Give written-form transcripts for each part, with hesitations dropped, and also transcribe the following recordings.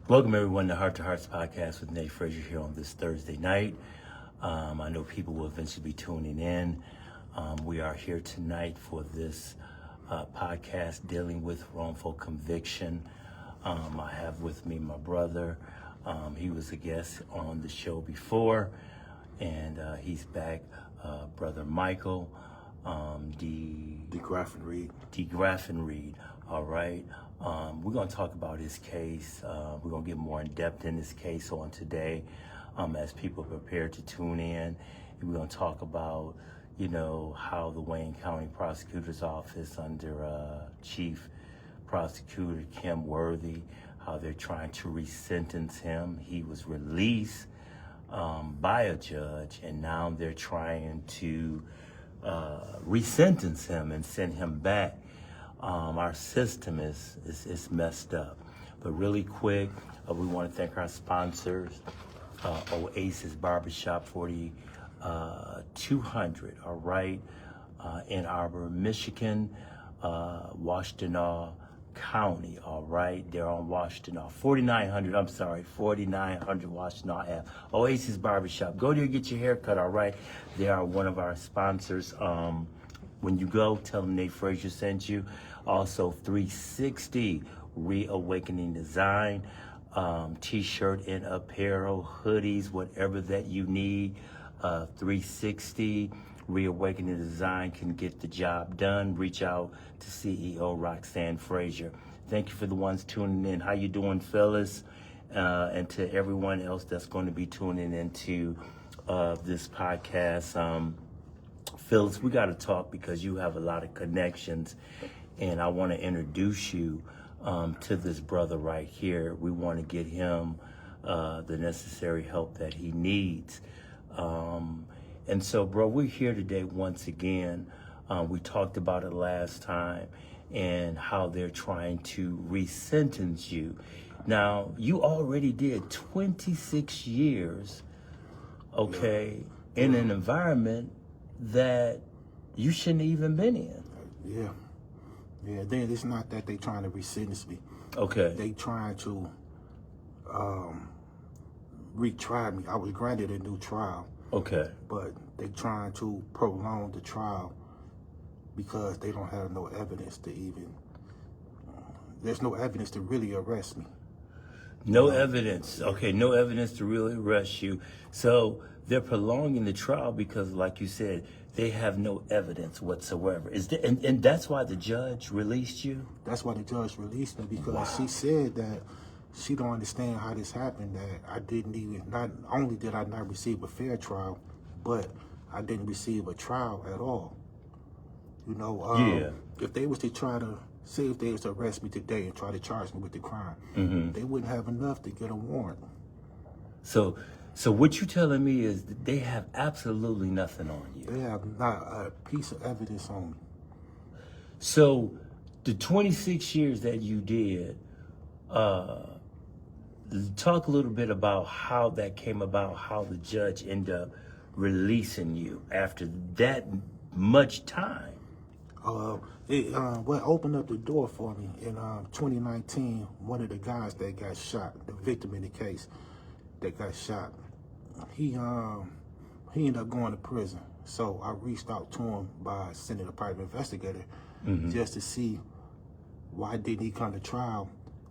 Welcome everyone to Heart to Hearts podcast with Nate Frazier here on this Thursday night. I know people will eventually be tuning in. We are here tonight for this podcast dealing with wrongful conviction. I have with me my brother. He was a guest on the show before, and he's back. Brother Michael, DeGraffin Reed. All right. We're going to talk about his case. We're going to get more in depth in this case on today as people prepare to tune in. And we're going to talk about, how the Wayne County Prosecutor's Office under Chief Prosecutor Kim Worthy, how they're trying to resentence him. He was released by a judge, and now they're trying to resentence him and send him back. Our system is messed up. But really quick, we want to thank our sponsors, Oasis Barbershop 4200, all right, Ann Arbor, Michigan, Washtenaw County, all right. They're on Washtenaw, 4900 Washtenaw Ave. Oasis Barbershop. Go there, get your hair cut, all right. They are one of our sponsors. When you go, tell them Nate Frazier sent you. Also, 360 Reawakening Design, t-shirt and apparel, hoodies, whatever that you need. 360 Reawakening Design can get the job done. Reach out to CEO Roxanne Frazier. Thank you for the ones tuning in. How you doing, fellas? And to everyone else that's going to be tuning into this podcast. Phyllis, we got to talk because you have a lot of connections, and I want to introduce you to this brother right here. We want to get him the necessary help that he needs. And so, bro, we're here today once again. We talked about it last time and how they're trying to resentence you. Now, you already did 26 years, okay, in an environment that you shouldn't have even been in. Yeah. Then it's not that they trying to resentence me. Okay. They trying to retry me. I was granted a new trial. Okay. But they trying to prolong the trial because they don't have no evidence to even. There's no evidence to really arrest me. No evidence. Okay, no evidence to really arrest you. So they're prolonging the trial because, like you said, they have no evidence whatsoever. And that's why the judge released you? That's why the judge released me, because she said that she don't understand how this happened, that I didn't even, not only did I not receive a fair trial, but I didn't receive a trial at all. If they was to try to, say if they was to arrest me today and try to charge me with the crime, they wouldn't have enough to get a warrant. So what you telling me is that they have absolutely nothing on you. They have not a piece of evidence on me. So the 26 years that you did, talk a little bit about how that came about, how the judge ended up releasing you after that much time. What opened up the door for me in 2019, one of the guys that got shot, the victim in the case that got shot, he ended up going to prison. So I reached out to him by sending a private investigator just to see why didn't he come to trial?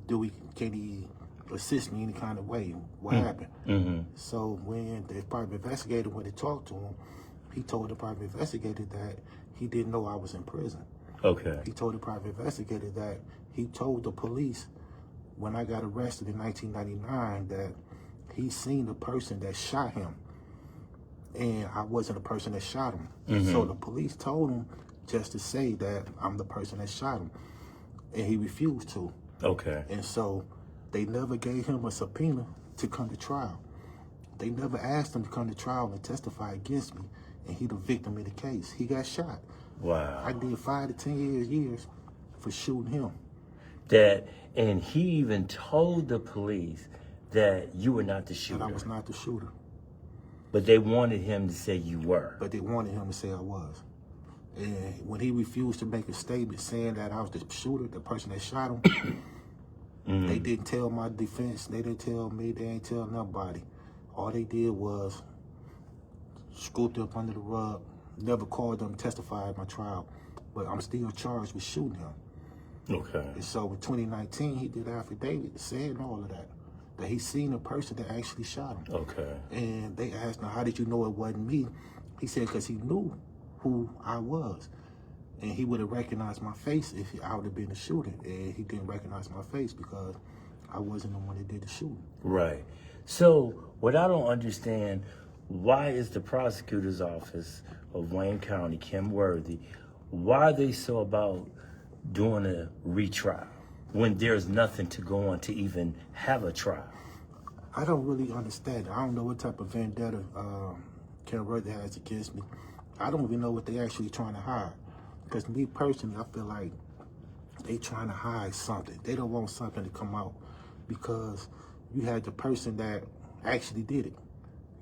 Can he assist me in any kind of way? What happened? So when the private investigator went to talk to him, he told the private investigator that he didn't know I was in prison. Okay. He told the private investigator that he told the police when I got arrested in 1999 that he seen the person that shot him, and I wasn't the person that shot him. So the police told him just to say that I'm the person that shot him, and he refused to. Okay. And so they never gave him a subpoena to come to trial. They never asked him to come to trial and testify against me, and he the victim in the case. He got shot. Wow. I did 5 to 10 years for shooting him. And he even told the police that you were not the shooter. That I was not the shooter. But they wanted him to say you were. But they wanted him to say I was. And when he refused to make a statement saying that I was the shooter, the person that shot him, They didn't tell my defense. They didn't tell me. They ain't tell nobody. All they did was scooped up under the rug. Never called them to testify at my trial. But I'm still charged with shooting him. Okay. And so in 2019, he did an affidavit saying all of that. That he seen a person that actually shot him. Okay. And they asked him, how did you know it wasn't me? He said, because he knew who I was. And he would have recognized my face if I would have been the shooter. And he didn't recognize my face because I wasn't the one that did the shooting. Right. So what I don't understand, why is the prosecutor's office of Wayne County, Kim Worthy, why are they so about doing a retrial when there's nothing to go on to even have a trial? I don't really understand. I don't know what type of vendetta Kim Worthy has against me. I don't even know what they actually trying to hide. Because me personally, I feel like they trying to hide something. They don't want something to come out because you had the person that actually did it,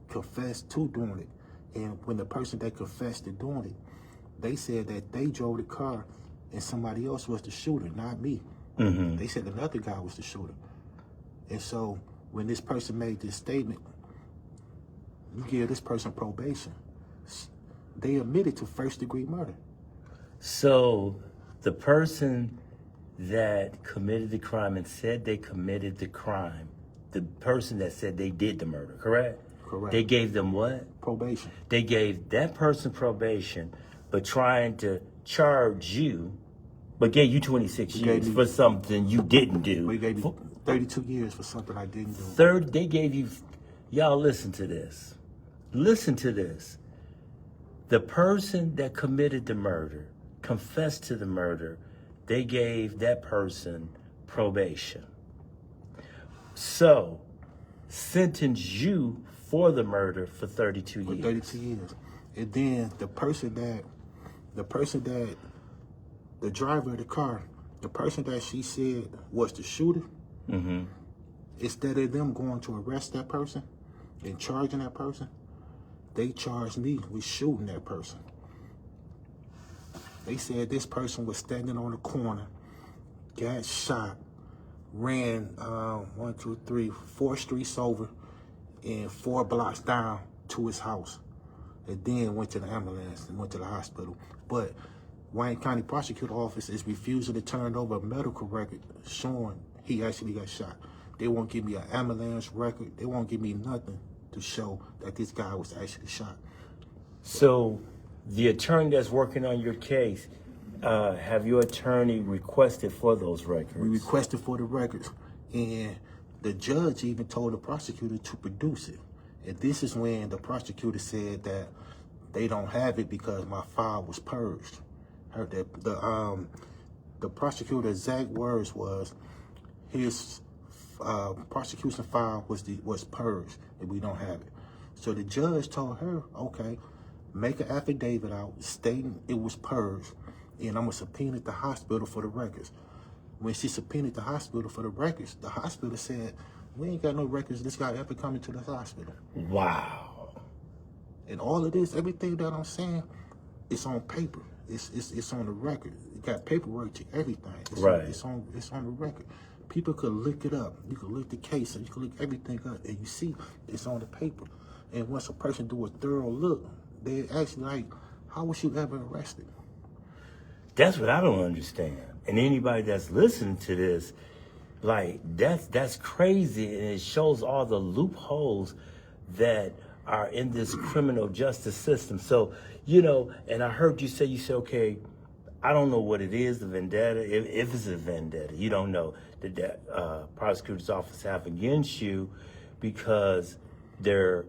confessed to doing it. And when the person that confessed to doing it, they said that they drove the car and somebody else was the shooter, not me. They said another guy was the shooter. And so when this person made this statement, you give this person probation. They admitted to first-degree murder. So the person that committed the crime and said they committed the crime, the person that said they did the murder, correct? Correct. They gave them what? Probation. They gave that person probation, but trying to charge you, but gave you 26 years for something you didn't do. We gave you 32 years for something I didn't do. Third, they gave you, y'all listen to this. Listen to this. The person that committed the murder, confessed to the murder, they gave that person probation. So, sentence you for the murder for 32 years. For 32 years. And then the driver of the car, the person that she said was the shooter, instead of them going to arrest that person and charging that person, they charged me with shooting that person. They said this person was standing on the corner, got shot, ran 4 streets over and 4 blocks down to his house, and then went to the ambulance and went to the hospital. But Wayne County Prosecutor Office is refusing to turn over a medical record showing he actually got shot. They won't give me an ambulance record. They won't give me nothing to show that this guy was actually shot. So the attorney that's working on your case, have your attorney requested for those records? We requested for the records, and the judge even told the prosecutor to produce it. And this is when the prosecutor said that they don't have it because my file was purged. The prosecutor's exact words was his prosecution file was purged and we don't have it. So the judge told her, okay, make an affidavit out stating it was purged, and I'm gonna subpoena the hospital for the records. When she subpoenaed the hospital for the records, the hospital said, we ain't got no records of this guy ever coming to the hospital. Wow. And all of this, everything that I'm saying, it's on paper. It's on the record. It got paperwork to everything. It's on the record. People could look it up. You could look the case, and you could look everything up, and you see it's on the paper. And once a person do a thorough look, they actually like, how was you ever arrested? That's what I don't understand. And anybody that's listening to this, like, that's crazy, and it shows all the loopholes that are in this criminal justice system. So, you know, and I heard you say, okay, I don't know what it is, the vendetta, if it's a vendetta. You don't know that prosecutor's office have against you because they're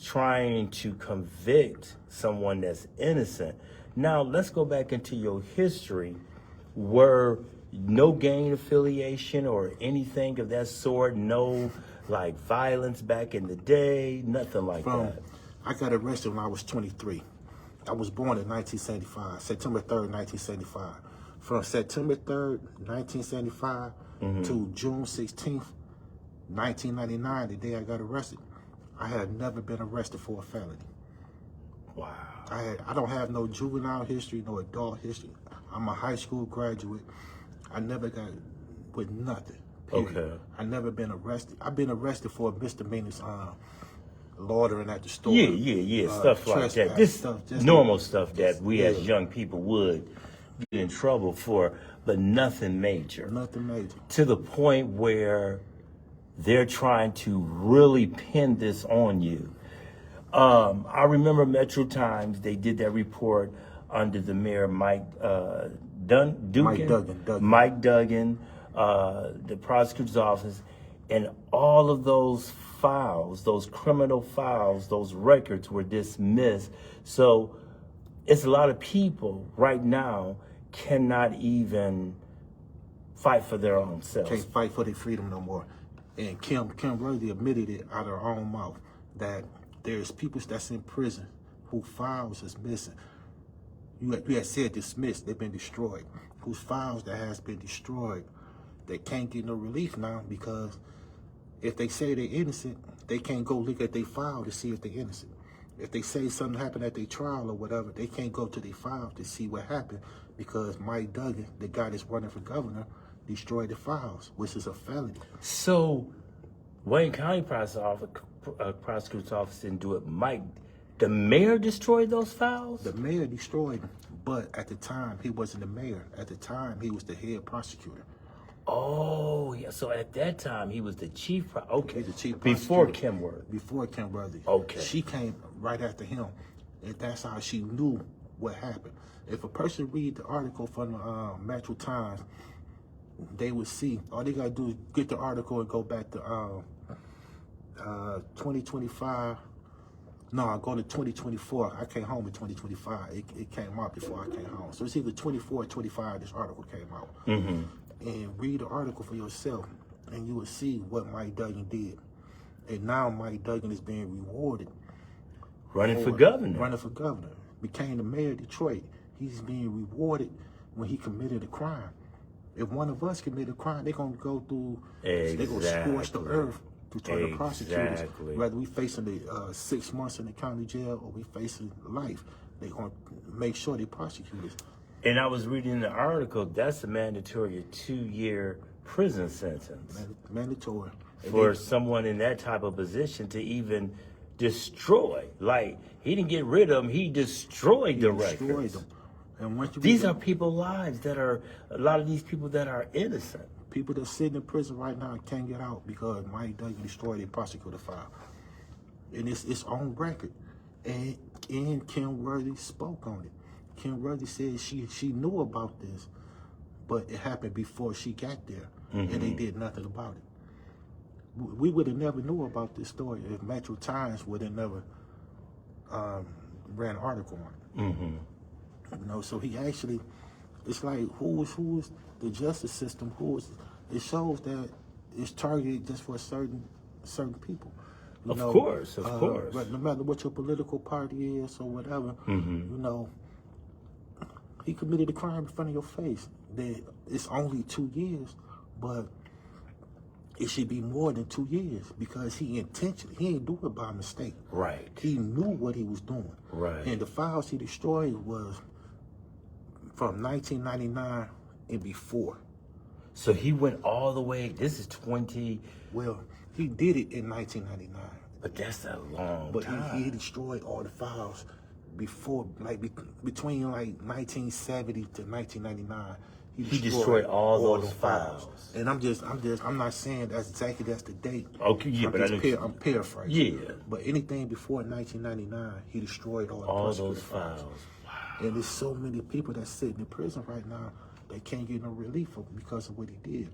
trying to convict someone that's innocent. Now, let's go back into your history. Were no gang affiliation or anything of that sort? No, like, violence back in the day? Nothing like that? I got arrested when I was 23. I was born in 1975, September 3rd, 1975. From September 3rd, 1975 to June 16th, 1999, the day I got arrested, I had never been arrested for a felony. Wow. I don't have no juvenile history, no adult history. I'm a high school graduate. I never got with nothing. Period. Okay. I never been arrested. I've been arrested for misdemeanors, loitering at the store. Yeah, stuff like that. trespass, This stuff, just normal stuff that we as yeah. young people would get in trouble for, but nothing major. Nothing major. To the point where they're trying to really pin this on you. I remember Metro Times, they did that report under the mayor, Mike Duggan, the prosecutor's office, and all of those files, those criminal files, those records were dismissed. So it's a lot of people right now cannot even fight for their own selves. Can't fight for their freedom no more. And Kim Worthy admitted it out of her own mouth that there's people that's in prison whose files is missing. You had said dismissed, they've been destroyed. Whose files that has been destroyed, they can't get no relief now because if they say they're innocent, they can't go look at their file to see if they're innocent. If they say something happened at their trial or whatever, they can't go to their file to see what happened because Mike Duggan, the guy that's running for governor, destroyed the files, which is a felony. So, Wayne County prosecutor's office didn't do it. The mayor destroyed those files? The mayor destroyed them, but at the time, he wasn't the mayor. At the time, he was the head prosecutor. Oh, yeah. So at that time, he was the chief. Okay. The chief Before prosecutor. Kim Worthy. Before Kim Worthy. Okay. She came right after him, and that's how she knew what happened. If a person read the article from the Metro Times, they would see. All they gotta do is get the article and go back to 2025. No, I go to 2024. I came home in 2025. It came out before I came home. So it's either 24 or 25 this article came out. Mm-hmm. And read the article for yourself, and you will see what Mike Duggan did. And now Mike Duggan is being rewarded. Running for governor. Running for governor. Became the mayor of Detroit. He's being rewarded when he committed a crime. If one of us commit a crime, they're going to go through, they're going to scorch the earth to try to prosecute us. Whether we facing the 6 months in the county jail or we facing life, they're going to make sure they prosecute us. And I was reading the article, that's a mandatory 2-year prison sentence. Mandatory. For someone in that type of position to even destroy. Like, he didn't get rid of them, he destroyed the records. Them. And once you these are people's lives that are, a lot of these people that are innocent. People that sitting in prison right now can't get out because Mike Duggan destroyed their prosecutor file. And it's on record. And Kim Worthy spoke on it. Kim Worthy said she knew about this, but it happened before she got there, and they did nothing about it. We would have never knew about this story if Metro Times would have never ran an article on it. Mm-hmm. You know, so he actually, it's like who is the justice system? It shows that it's targeted just for certain people. Of course. But no matter what your political party is or whatever, you know, he committed a crime in front of your face. That it's only 2 years, but it should be more than 2 years because he didn't do it by mistake. Right. He knew what he was doing. Right. And the files he destroyed was from 1999 and before. So he went all the way, this is 20. Well, he did it in 1999. But that's a long but time. But he destroyed all the files before, like between like 1970 to 1999. He destroyed all those files. And I'm not saying that's the date. Okay, yeah, I'm paraphrasing. Yeah. But anything before 1999, he destroyed all those files. Wow. And there's so many people that's sitting in prison right now that can't get no relief because of what he did.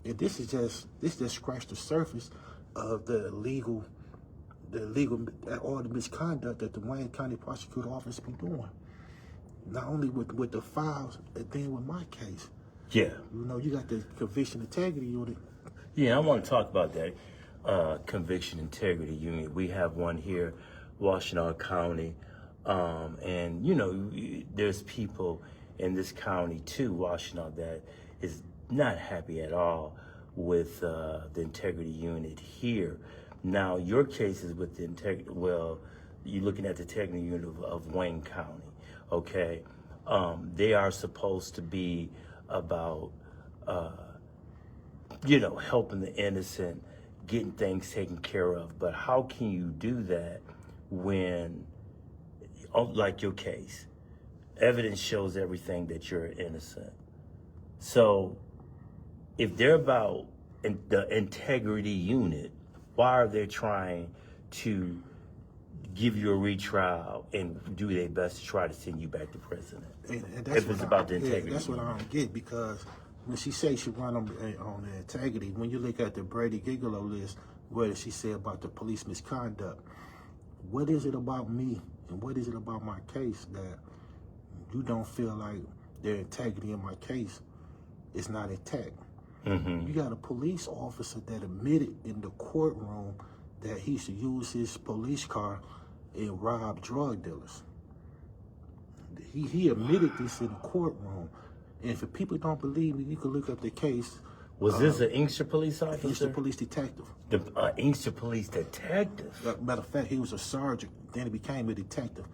And this just scratched the surface of the legal, all the misconduct that the Wayne County Prosecutor Office be doing. Not only with the files, and then with my case. Yeah. You know, you got the conviction integrity unit. Yeah, I want to talk about that conviction integrity unit. We have one here, Washtenaw County, and you know, there's people in this county too, Washtenaw, that is not happy at all with the integrity unit here. Now, your case is with the integrity. Well, you're looking at the integrity unit of Wayne County. Okay, they are supposed to be about helping the innocent, getting things taken care of. But how can you do that when, like your case, evidence shows everything that you're innocent? So if they're about the integrity unit, why are they trying to give you a retrial and do their best to try to send you back to prison? And that's If it's about the integrity. That's what I don't get, because when she says she run on the integrity, when you look at the Brady Gigolo list, what she said about the police misconduct, what is it about me and what is it about my case that you don't feel like their integrity in my case is not intact? You got a police officer that admitted in the courtroom that he used to use his police car and rob drug dealers. He admitted this in the courtroom. And if people don't believe me, you can look up the case. Was this an Inkster police officer? He's a police detective. The Inkster police detective? Matter of fact, he was a sergeant, then he became a detective.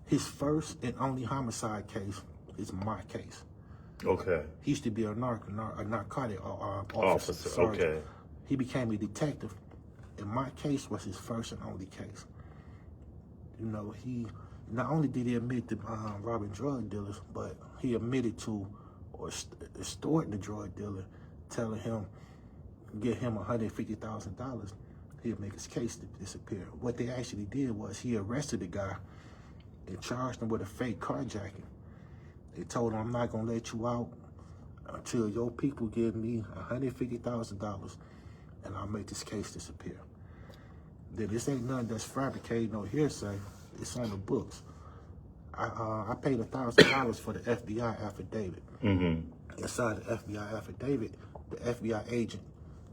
His first and only homicide case is my case. Okay. He used to be a narcotic officer. Sergeant. Okay. He became a detective, and my case was his first and only case. He not only did he admit to robbing drug dealers, but he admitted to extorting the drug dealer, telling him, get him $150,000, he'll make his case disappear. What they actually did was he arrested the guy and charged him with a fake carjacking. They told him, I'm not going to let you out until your people give me $150,000 and I'll make this case disappear. Then this ain't nothing that's fabricated, no hearsay. It's on the books. I paid $1,000 for the FBI affidavit. Inside the FBI affidavit, the FBI agent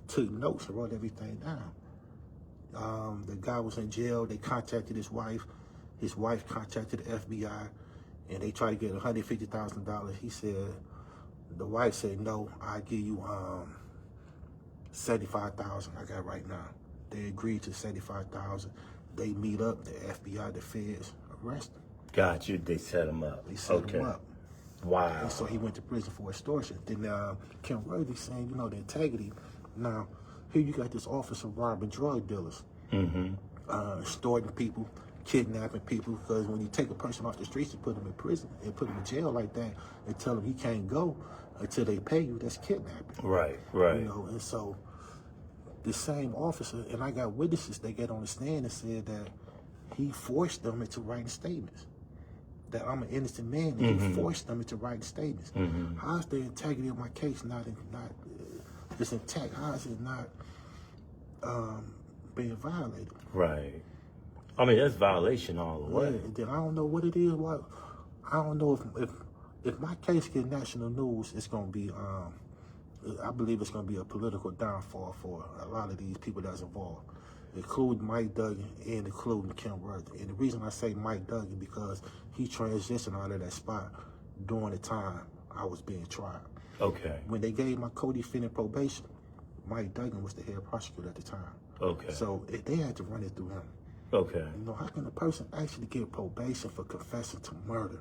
took notes and wrote everything down. The guy was in jail. They contacted his wife. His wife contacted the FBI, and they tried to get $150,000. He said, the wife said, no, I'll give you $75,000 I got right now. They agreed to $75,000. They meet up, the FBI, the feds, arrest him. Got you. They set him up. They set him up. Wow. And so he went to prison for extortion. Then Kim Worthy saying, the integrity. Now, here you got this officer robbing drug dealers, extorting people, kidnapping people, because when you take a person off the streets and put them in prison and put them in jail like that and tell them he can't go until they pay you, that's kidnapping. Right. And so the same officer, and I got witnesses that get on the stand and said that he forced them into writing statements. That I'm an innocent man, and he forced them into writing statements. How's the integrity of my case not it's intact? How is it not being violated? Right. I mean, that's violation all the way. And then I don't know what it is. I don't know if my case get national news, it's gonna be I believe it's gonna be a political downfall for a lot of these people that's involved, including Mike Duggan and including Kim Worthy. And the reason I say Mike Duggan because he transitioned out of that spot during the time I was being tried. Okay. When they gave my co-defendant probation, Mike Duggan was the head prosecutor at the time. Okay. So they had to run it through him. Okay. How can a person actually get probation for confessing to murder?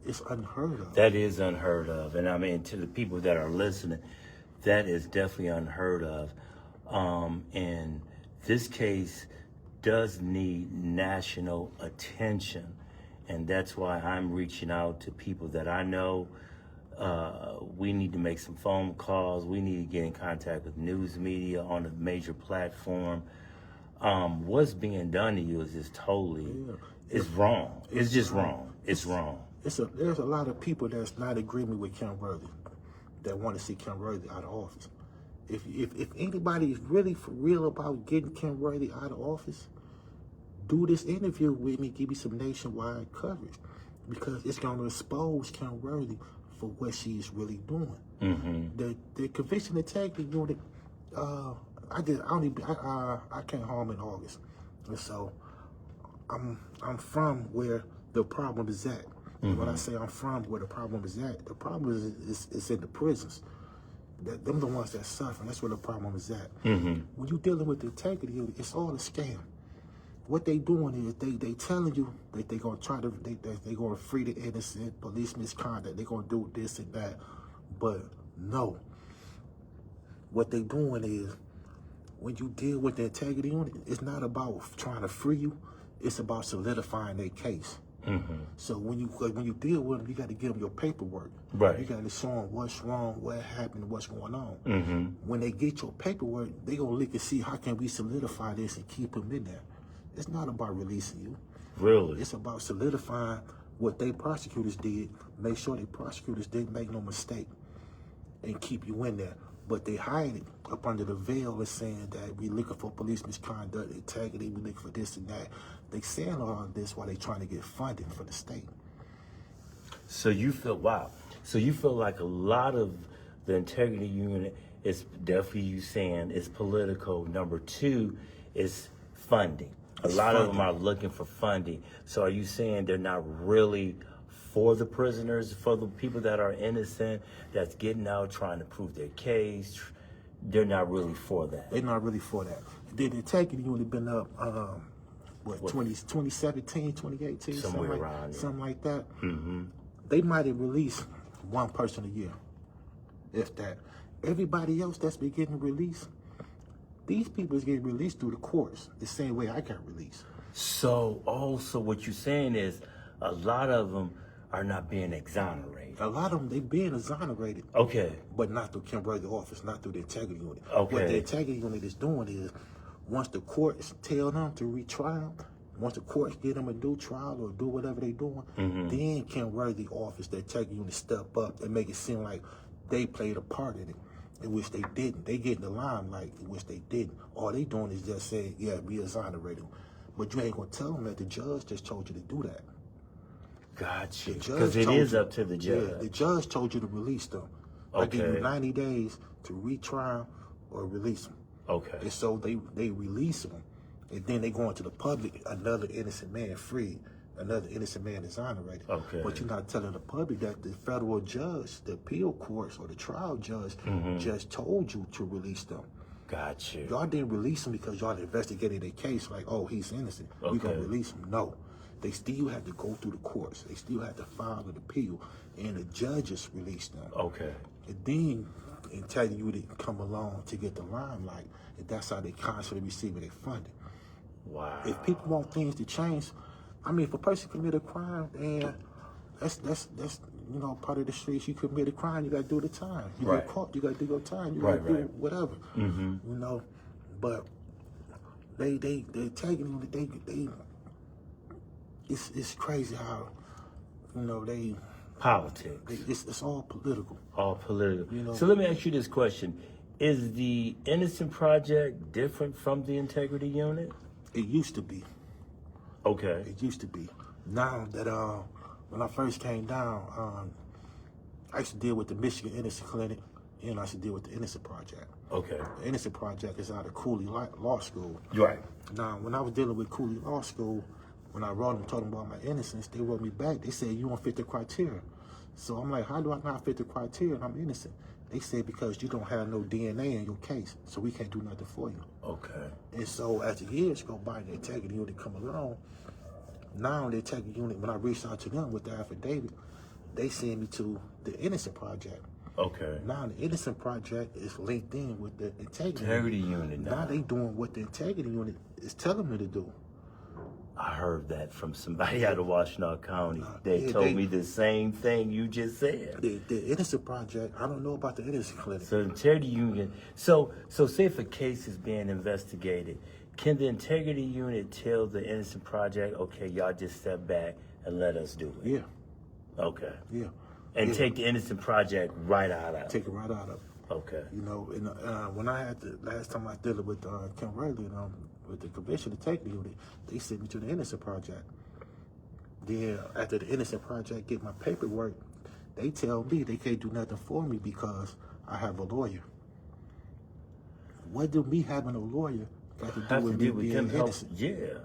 It's unheard of. That is unheard of. And I mean, to the people that are listening, that is definitely unheard of. And this case does need national attention. And that's why I'm reaching out to people that I know. We need to make some phone calls. We need to get in contact with news media on a major platform. What's being done to you is just totally, it's wrong. It's just wrong. It's wrong. There's a lot of people that's not agreeing with Kim Worthy, that want to see Kim Worthy out of office. If anybody is really for real about getting Kim Worthy out of office, do this interview with me, give me some nationwide coverage, because it's going to expose Kim Worthy for what she is really doing. The conviction integrity unit, I came home in August, and so I'm from where the problem is at. And when I say I'm from where the problem is at, the problem is in the prisons. Them the ones that suffer. That's where the problem is at. When you're dealing with the integrity unit, it's all a scam. What they doing is they telling you that they gonna try to they gonna free the innocent, police misconduct, they gonna do this and that, but no. what they doing is, when you deal with the integrity unit, it's not about trying to free you. It's about solidifying their case. So when you deal with them, you got to give them your paperwork. Right. You got to show them what's wrong, what happened, what's going on. When they get your paperwork, they gonna look and see how can we solidify this and keep them in there. It's not about releasing you. Really? It's about solidifying what they prosecutors did. Make sure the prosecutors didn't make no mistake and keep you in there. But they hide it up under the veil of saying that we looking for police misconduct, integrity, we looking for this and that. They saying all of this while they trying to get funding for the state. So you feel, wow. So you feel like a lot of the integrity unit is definitely, you saying, is political. Number two is funding. A lot of them are looking for funding. So are you saying they're not really for the prisoners, for the people that are innocent, that's getting out, trying to prove their case? They're not really for that. They're not really for that. The integrity unit been up, 2017, 2018? Somewhere around there. Something like that. They might have released one person a year, if that. Everybody else that's been getting released, these people is getting released through the courts, the same way I got released. So also what you're saying is a lot of them are not being exonerated. A lot of them, they being exonerated. Okay. But not through Kim Worthy office, not through the integrity unit. Okay. What the integrity unit is doing is, once the courts tell them to retrial, once the courts get them a new trial or do whatever they doing, then Kim Worthy office, the integrity unit step up and make it seem like they played a part in it, in which they didn't. They get in the limelight, in which they didn't. All they doing is just saying, yeah, we exonerate them. But you ain't gonna tell them that the judge just told you to do that. Gotcha. Because it is up to the judge. Yeah, the judge told you to release them. I give you 90 days to retrial or release them. Okay. And so they release them, and then they go into the public, another innocent man free, another innocent man exonerated. Okay. But you're not telling the public that the federal judge, the appeal courts, or the trial judge just told you to release them. Gotcha. Y'all didn't release him because y'all investigated a case like, oh, he's innocent. We gonna release him. No. They still had to go through the courts. They still had to file an appeal, and the judges released them. Okay. And then integrity unit come along to get the limelight, and that's how they constantly receiving their funding. Wow. If people want things to change, I mean, if a person commit a crime, and that's you know, part of the streets. You commit a crime, you gotta do the time. You get caught, you gotta do your time. You gotta do whatever. You know, but they integrity unit, they it's crazy how, you know, they politics. It's all political. All political. You know, so let me ask you this question. Is the Innocent Project different from the Integrity Unit? it used to be. Okay. It used to be. Now that when I first came down, I used to deal with the Michigan Innocent Clinic, and I used to deal with the Innocent Project. Okay. The Innocent Project is out of Cooley Law School. Right. Now, when I was dealing with Cooley Law School, when I wrote them talking about my innocence, they wrote me back. They said, you don't fit the criteria. So I'm like, how do I not fit the criteria and I'm innocent? They said, because you don't have no DNA in your case, so we can't do nothing for you. Okay. And so as the years go by, the integrity unit come along. Now the integrity unit, when I reached out to them with the affidavit, they send me to the Innocent Project. Okay. Now the Innocent Project is linked in with the Integrity Unit now. Now they doing what the Integrity Unit is telling me to do. I heard that from somebody out of Washtenaw County. They told me the same thing you just said. The Innocent Project, I don't know about the Innocent Clinic. So Integrity Unit. So say if a case is being investigated, can the Integrity Unit tell the Innocent Project, okay, y'all just step back and let us do it? Yeah. Okay. Yeah. And take the Innocent Project right out of it. Take it right out of it. Okay. You know, and when I had the last time I did it with Kim Riley with the convention integrity unit, they sent me to the Innocent Project. Then after the Innocent Project get my paperwork, they tell me they can't do nothing for me because I have a lawyer. What do me having a lawyer got to do with me being innocent? Yeah.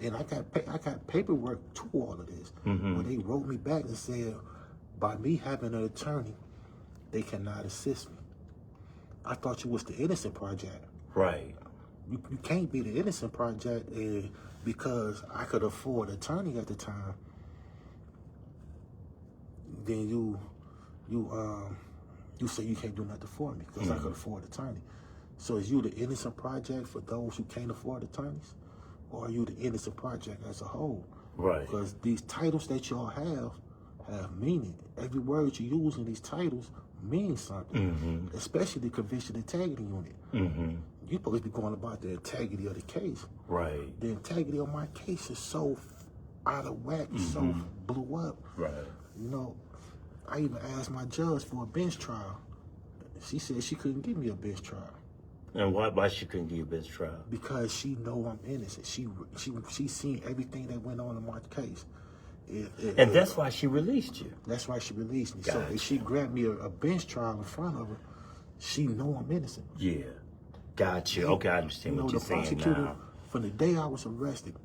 And I got paperwork to all of this. Mm-hmm. When they wrote me back and said, by me having an attorney, they cannot assist me. I thought you was the Innocent Project. Right. You can't be the Innocent Project because I could afford an attorney at the time. Then you you say you can't do nothing for me because I could afford an attorney. So is you the innocent project for those who can't afford attorneys? Or are you the innocent project as a whole? Right. Because these titles that y'all have meaning. Every word you use in these titles means something, especially the conviction integrity unit. You're supposed to be going about the integrity of the case. Right. The integrity of my case is so out of whack, so blew up. Right. You know, I even asked my judge for a bench trial. She said she couldn't give me a bench trial. And why she couldn't give you a bench trial? Because she know I'm innocent. She seen everything that went on in my case. And that's why she released you. That's why she released me. Gotcha. So if she grabbed me a bench trial in front of her, she know I'm innocent. Yeah. Gotcha. Okay, I understand what you're saying now. The prosecutor, from the day I was arrested,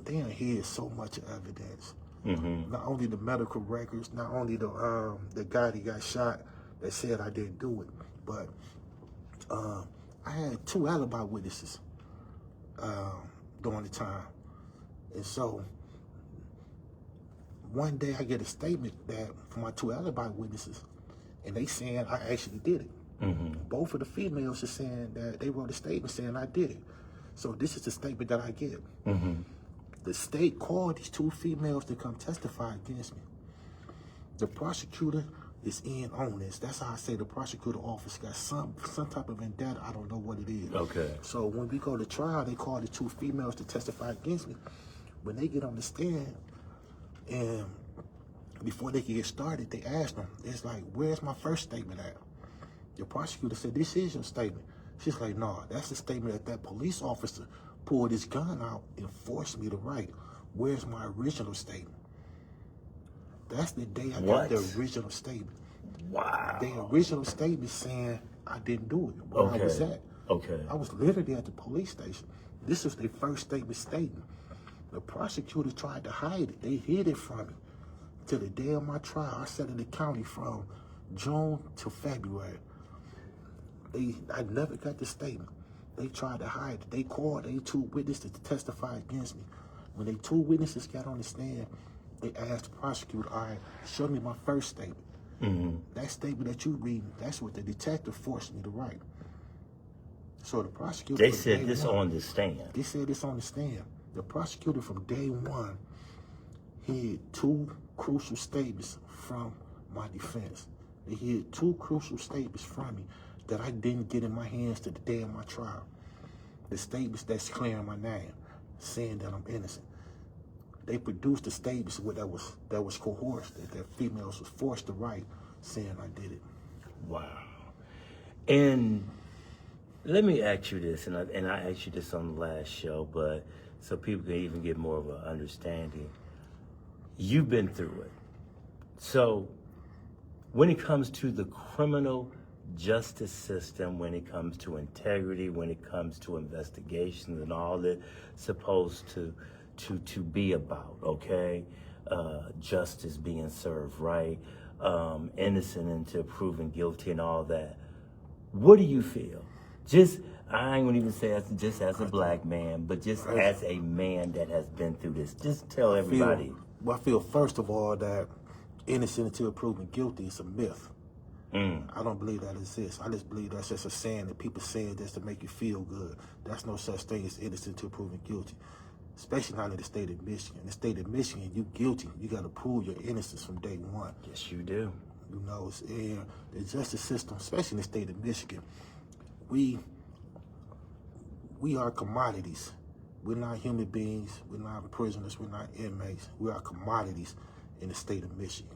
they done hid so much evidence. Not only the medical records, not only the guy that got shot that said I didn't do it, but I had 2 alibi witnesses during the time. And so one day I get a statement that from my 2 alibi witnesses, and they saying I actually did it. Both of the females are saying that they wrote a statement saying I did it. So this is the statement that I get. The state called these 2 females to come testify against me. The prosecutor is in on this. That's how I say the prosecutor office got some type of vendetta. I don't know what it is. Okay. So when we go to trial, they call the 2 females to testify against me. When they get on the stand, and before they can get started, they ask them, it's like, where's my first statement at? The prosecutor said, this is your statement. She's like, no, that's the statement that police officer pulled his gun out and forced me to write. Where's my original statement? That's the day I got the original statement. Wow. The original statement saying I didn't do it, where I was at. Okay. I was literally at the police station. This was their first statement. The prosecutor tried to hide it. They hid it from me. To the day of my trial, I sat in the county from June to February. I never got the statement. They tried to hide it. They called they 2 witnesses to testify against me. When they 2 witnesses got on the stand, they asked the prosecutor, all right, show me my first statement. That statement that you reading, that's what the detective forced me to write. So the prosecutor... They said this on the stand. They said this on the stand. The prosecutor from day one hid 2 crucial statements from my defense. They hid 2 crucial statements from me that I didn't get in my hands to the day of my trial. The statements that's clearing my name, saying that I'm innocent. They produced the statements that was coerced, that females was forced to write, saying I did it. Wow. And let me ask you this, and I asked you this on the last show, but so people can even get more of an understanding. You've been through it. So when it comes to the criminal justice system, when it comes to integrity, when it comes to investigations and all that supposed to be about, okay? Justice being served, right? Innocent until proven guilty and all that. What do you feel? I ain't gonna even say just as a black man, but just as a man that has been through this. Just tell everybody. I feel first of all that innocent until proven guilty is a myth. I don't believe that exists. I just believe that's just a saying that people say just to make you feel good. There's no such thing as innocent until proven guilty, especially not in the state of Michigan. In the state of Michigan, you guilty. You got to prove your innocence from day one. Yes, you do. You know, and the justice system, especially in the state of Michigan, we are commodities. We're not human beings. We're not prisoners. We're not inmates. We are commodities in the state of Michigan.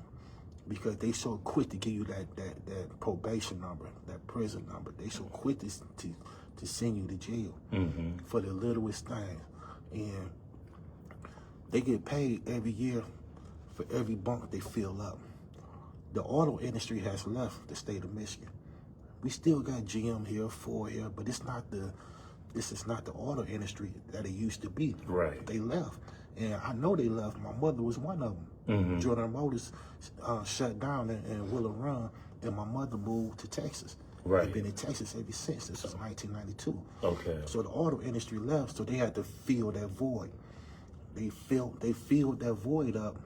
Because they so quick to give you that probation number, that prison number. They so quick to send you to jail for the littlest things. And they get paid every year for every bunk they fill up. The auto industry has left the state of Michigan. We still got GM here, Ford here, but this is not the auto industry that it used to be. Right. They left. And I know they left. My mother was one of them. Jordan Motors shut down in Willow Run, and my mother moved to Texas. Right. They've been in Texas ever since. This was 1992. Okay. So the auto industry left, so they had to fill that void. They filled that void up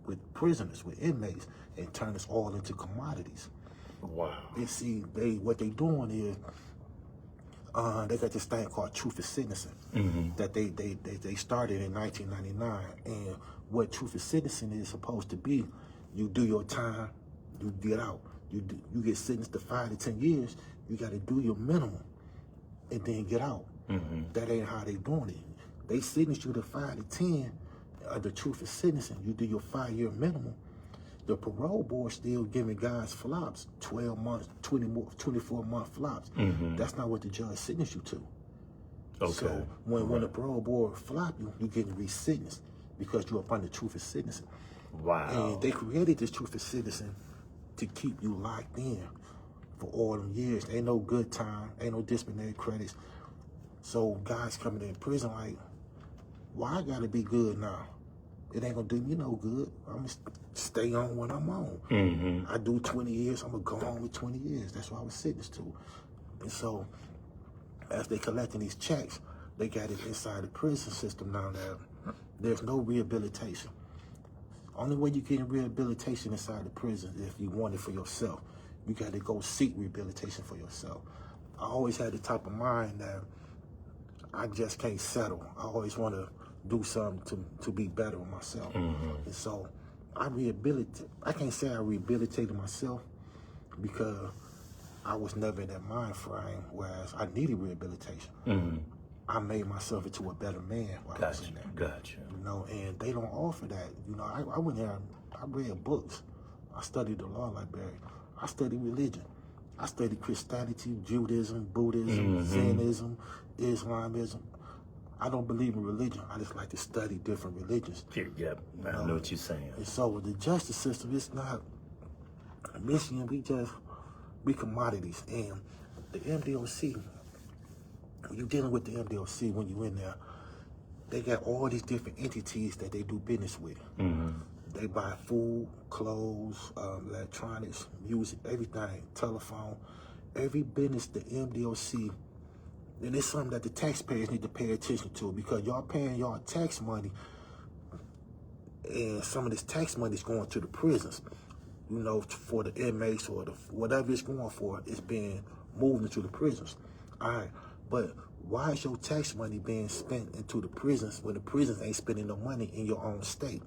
with prisoners, with inmates, and turned us all into commodities. Wow. And see, what they doing is they got this thing called truth is sentencing that they started in 1999. And what truth is sentencing is supposed to be, you do your time, you get out. You get sentenced to 5 to 10 years, you got to do your minimum and then get out. That ain't how they doing it. They sentence you to 5 to 10. The truth is sentencing. You do your 5-year minimum. The parole board still giving guys flops, 12 months, 24-month flops. That's not what the judge sentenced you to. Okay. So when the parole board flop you, you getting re-sentenced because you're up under truth is sentencing. Wow. And they created this truth is sentencing to keep you locked in for all them years. Ain't no good time, ain't no disciplinary credits. So guys coming in prison like, why I gotta be good now? It ain't gonna do me no good. I'm gonna stay on when I'm on. I do 20 years, I'm gonna go on with 20 years. That's what I was sentenced to. And so, as they collecting these checks, they got it inside the prison system now that there's no rehabilitation. Only way you get rehabilitation inside the prison is if you want it for yourself. You got to go seek rehabilitation for yourself. I always had the type of mind that I just can't settle. I always want to do something to be better with myself. And so I can't say I rehabilitated myself because I was never in that mind frame, whereas I needed rehabilitation. I made myself into a better man while I was in there. Gotcha. You know, and they don't offer that. You know, I went there, I read books. I studied the law library. I studied religion. I studied Christianity, Judaism, Buddhism, Zennism, Islamism. I don't believe in religion. I just like to study different religions. Yep, I know what you're saying. And so with the justice system, it's not Michigan, we commodities. And the MDOC, when you're dealing with the MDOC, when you're in there, they got all these different entities that they do business with. They buy food, clothes, electronics, music, everything, telephone, every business the MDOC. And it's something that the taxpayers need to pay attention to because y'all paying y'all tax money, and some of this tax money is going to the prisons. You know, for the inmates or whatever it's going for, it's being moved into the prisons. All right, but why is your tax money being spent into the prisons when the prisons ain't spending no money in your own state?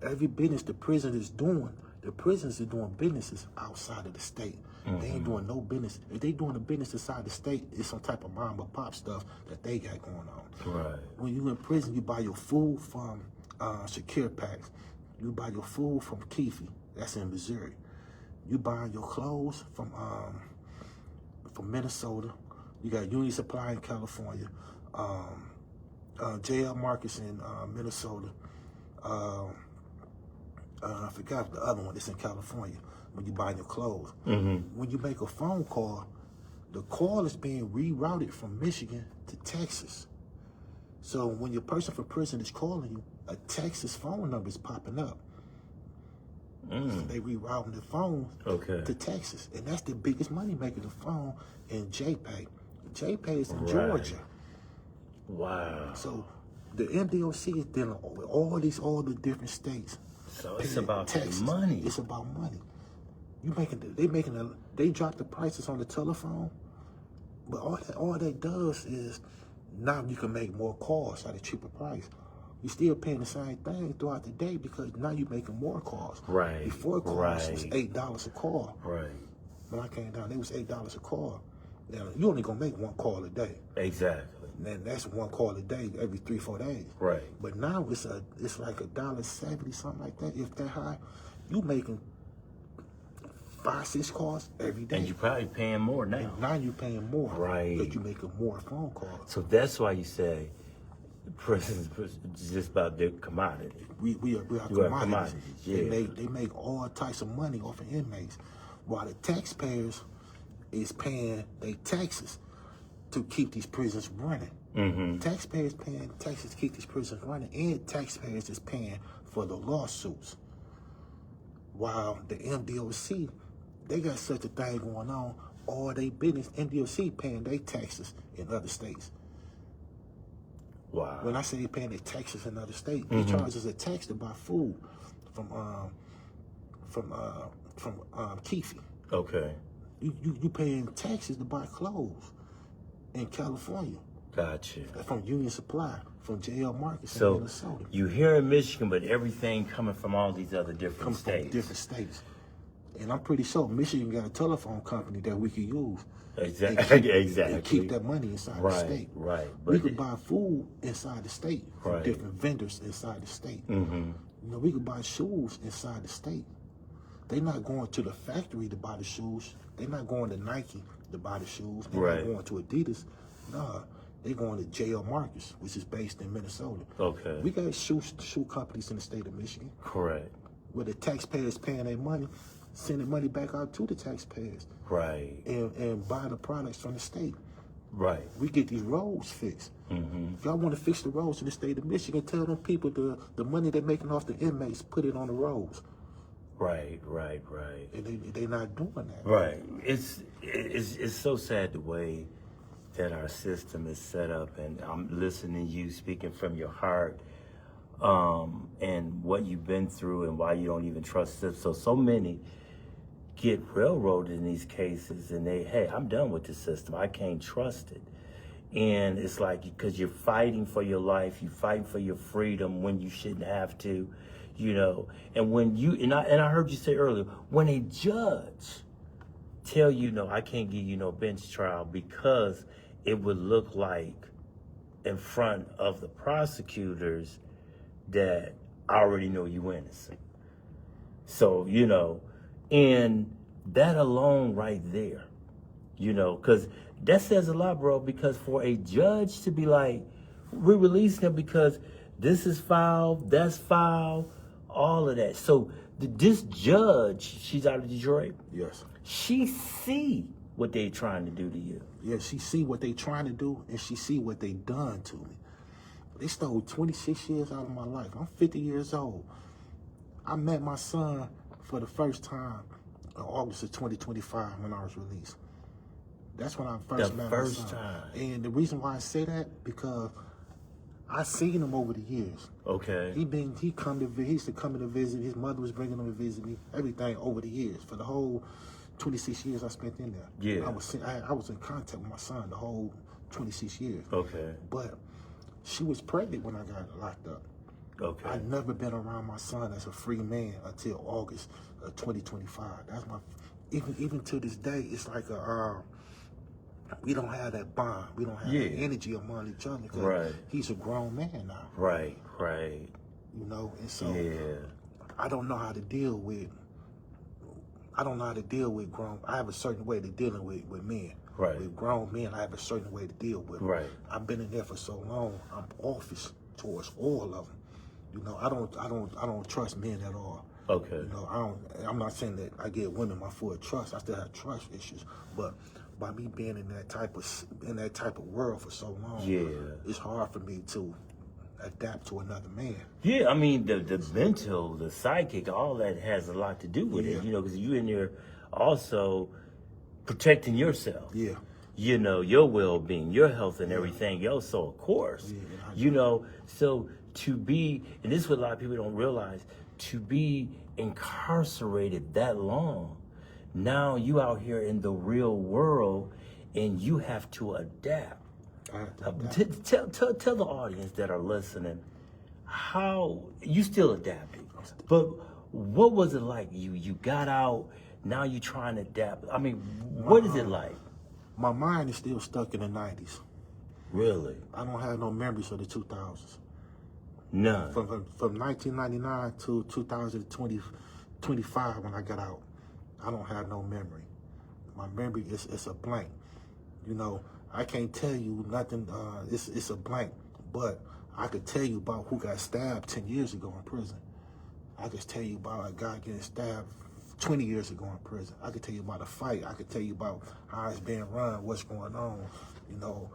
Every business the prison is doing, the prisons are doing businesses outside of the state. They ain't doing no business. If they doing a business inside the state, it's some type of mom and pop stuff that they got going on. Right. When you in prison, you buy your food from Secure Packs. You buy your food from Keefe. That's in Missouri. You buy your clothes from Minnesota. You got Union Supply in California. JL Marcus in Minnesota. I forgot the other one that's in California when you buy your clothes. When you make a phone call, the call is being rerouted from Michigan to Texas. So when your person from prison is calling you, a Texas phone number is popping up. So they rerouting the phone to Texas. And that's the biggest money maker, the phone, in JPay. JPay is in Georgia. Wow. So the MDOC is dealing with all the different states. So it's about the money. It's about money. They drop the prices on the telephone, but all that does is now you can make more calls at a cheaper price. You're still paying the same thing throughout the day because now you're making more calls. Right. Before calls was $8 a call. Right. When I came down, it was $8 a call. Now you only gonna make one call a day. Exactly. And that's one call a day every 3-4 days. Right. But now it's like $1.70, something like that. If that high, you making 5-6 calls every day. And you're probably paying more now. And now you're paying more. Right. Because you're making more phone calls. So that's why you say prisons is just about their commodity. We are commodities. Yeah. They make all types of money off of inmates, while the taxpayers is paying their taxes to keep these prisons running. Taxpayers paying taxes to keep these prisons running, and taxpayers is paying for the lawsuits. While the MDOC, they got such a thing going on, all they business, MDOC paying their taxes in other states. Wow. When I say they paying their taxes in other states, they charge us a tax to buy food from Keefe. Okay. You paying taxes to buy clothes in California. Gotcha. From Union Supply, from JL Markets in So Minnesota. you here in Michigan, but everything coming from all these other different Comes states. from different states. And I'm pretty sure Michigan got a telephone company that we could use. Exactly. And keep that money inside the state. Right. We could buy food inside the state from Right. different vendors inside the state. Mm-hmm. You know, we could buy shoes inside the state. They're not going to the factory to buy the shoes. They're not going to Nike to buy the shoes. They're Right. not going to Adidas. Nah, they're going to JL Markets, which is based in Minnesota. Okay. We got shoe companies in the state of Michigan Correct. where the taxpayers paying their money, sending money back out to the taxpayers Right. and buy the products from the state. Right. We get these roads fixed. Mm-hmm. If y'all want to fix the roads in the state of Michigan, tell them people the money they're making off the inmates, put it on the roads. Right. And they not doing that. Right. It's so sad the way that our system is set up, and I'm listening to you speaking from your heart, and what you've been through and why you don't even trust it. So many get railroaded in these cases, and hey, I'm done with the system. I can't trust it. And it's like, because you're fighting for your life, you're fighting for your freedom when you shouldn't have to, you know. And when you, and I heard you say earlier, when a judge tell you, no, I can't give you no bench trial because it would look like in front of the prosecutors that I already know you innocent. So, you know, and that alone right there, you know, because that says a lot, bro, because for a judge to be like, we're releasing him because this is foul, that's foul, all of that. So this judge, she's out of Detroit. Yes. She see what they trying to do to you. Yeah, she see what they trying to do, and she see what they done to me. They stole 26 years out of my life. I'm 50 years old. I met my son for the first time in August of 2025 when I was released. That's when I first met my son. Time. And the reason why I say that, because I seen him over the years. Okay. He used to come to visit. His mother was bringing him to visit me. Everything over the years, for the whole 26 years I spent in there. Yeah. I was in contact with my son the whole 26 years. Okay. But she was pregnant when I got locked up. Okay. I'd never been around my son as a free man until August of 2025. That's my, even to this day, it's like we don't have that bond. We don't have that energy among each other because he's a grown man now. Right. You know, and so I don't know how to deal with grown. I have a certain way to dealing with men. Right. With grown men, I have a certain way to deal with them. Right. I've been in there for so long. I'm offish towards all of them. You know, I don't trust men at all. Okay. You know, I'm not saying that I give women my full trust. I still have trust issues, but by me being in that type of world for so long, it's hard for me to adapt to another man. Yeah, I mean the mental, the psychic, all that has a lot to do with it. You know, because you in there also protecting yourself. Yeah. You know, your well-being, your health, and everything else. So of course, you know, so to be, and this is what a lot of people don't realize, to be incarcerated that long, now you out here in the real world, and you have to adapt. Tell the audience that are listening how you still adapting, but what was it like? You got out, now you trying to adapt. I mean, what is it like? My mind is still stuck in the 90s. Really? I don't have no memories of the 2000s. None. From 1999 to 2025 when I got out, I don't have no memory. My memory is a blank. You know, I can't tell you nothing. It's a blank. But I could tell you about who got stabbed 10 years ago in prison. I could tell you about a guy getting stabbed 20 years ago in prison. I could tell you about a fight. I could tell you about how it's being run, what's going on. You know,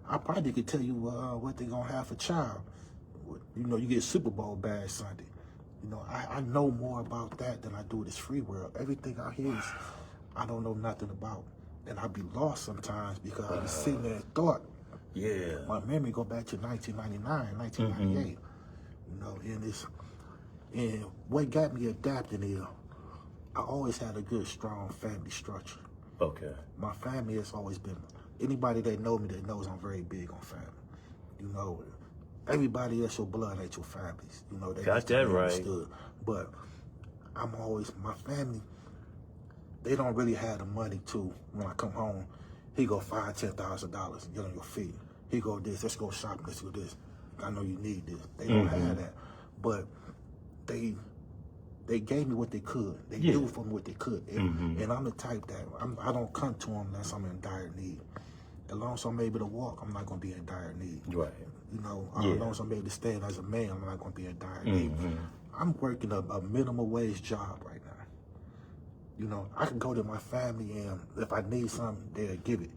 I probably could tell you what they're going to have for child. You know, you get Super Bowl badge Sunday. You know, I know more about that than I do this free world. Everything out here is, I don't know nothing about. And I be lost sometimes because I be sitting there and thought. Yeah. My memory go back to 1999, 1998. You know, and what got me adapting is I always had a good, strong family structure. Okay. My family has always been, anybody that know me that knows I'm very big on family. You know, everybody that's your blood ain't your families. You know, they Got that right. understood. But I'm always, my family, they don't really have the money to, when I come home, he go $5,000-$10,000, get on your feet. He go this, let's go shopping, let's do this. I know you need this. They don't have that. But they gave me what they could. They do for me what they could. And I'm the type that, I don't come to them unless I'm in dire need. As long as I'm able to walk, I'm not going to be in dire need. Right. You know, as long as I'm able to stand as a man, I'm not going to be in dire need. I'm working a minimum wage job right now. You know, I can go to my family and if I need something, they'll give it.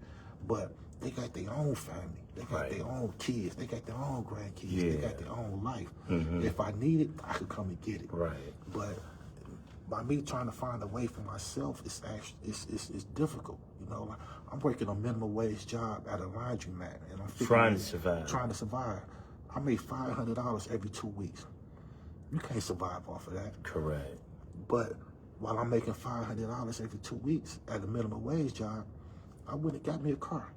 But they got their own family. They got their own kids. They got their own grandkids. They got their own life. If I need it, I could come and get it. Right. But by me trying to find a way for myself, it's difficult. You know, like, I'm working a minimum wage job at a laundromat, and I'm trying to survive. Trying to survive. I make $500 every 2 weeks. You can't survive off of that. Correct. But while I'm making $500 every 2 weeks at a minimum wage job, I went and got me a car.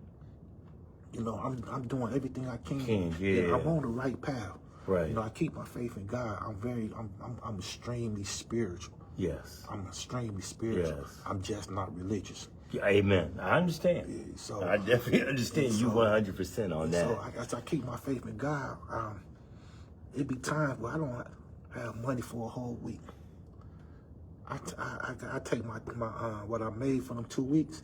You know, I'm doing everything I can. And I'm on the right path. Right. You know, I keep my faith in God. I'm extremely spiritual. Yes. I'm extremely spiritual. Yes. I'm just not religious. Yeah, amen. I understand. Yeah, so I definitely understand you 100% on that. So as I keep my faith in God, it be times where I don't have money for a whole week. I take my what I made for them 2 weeks.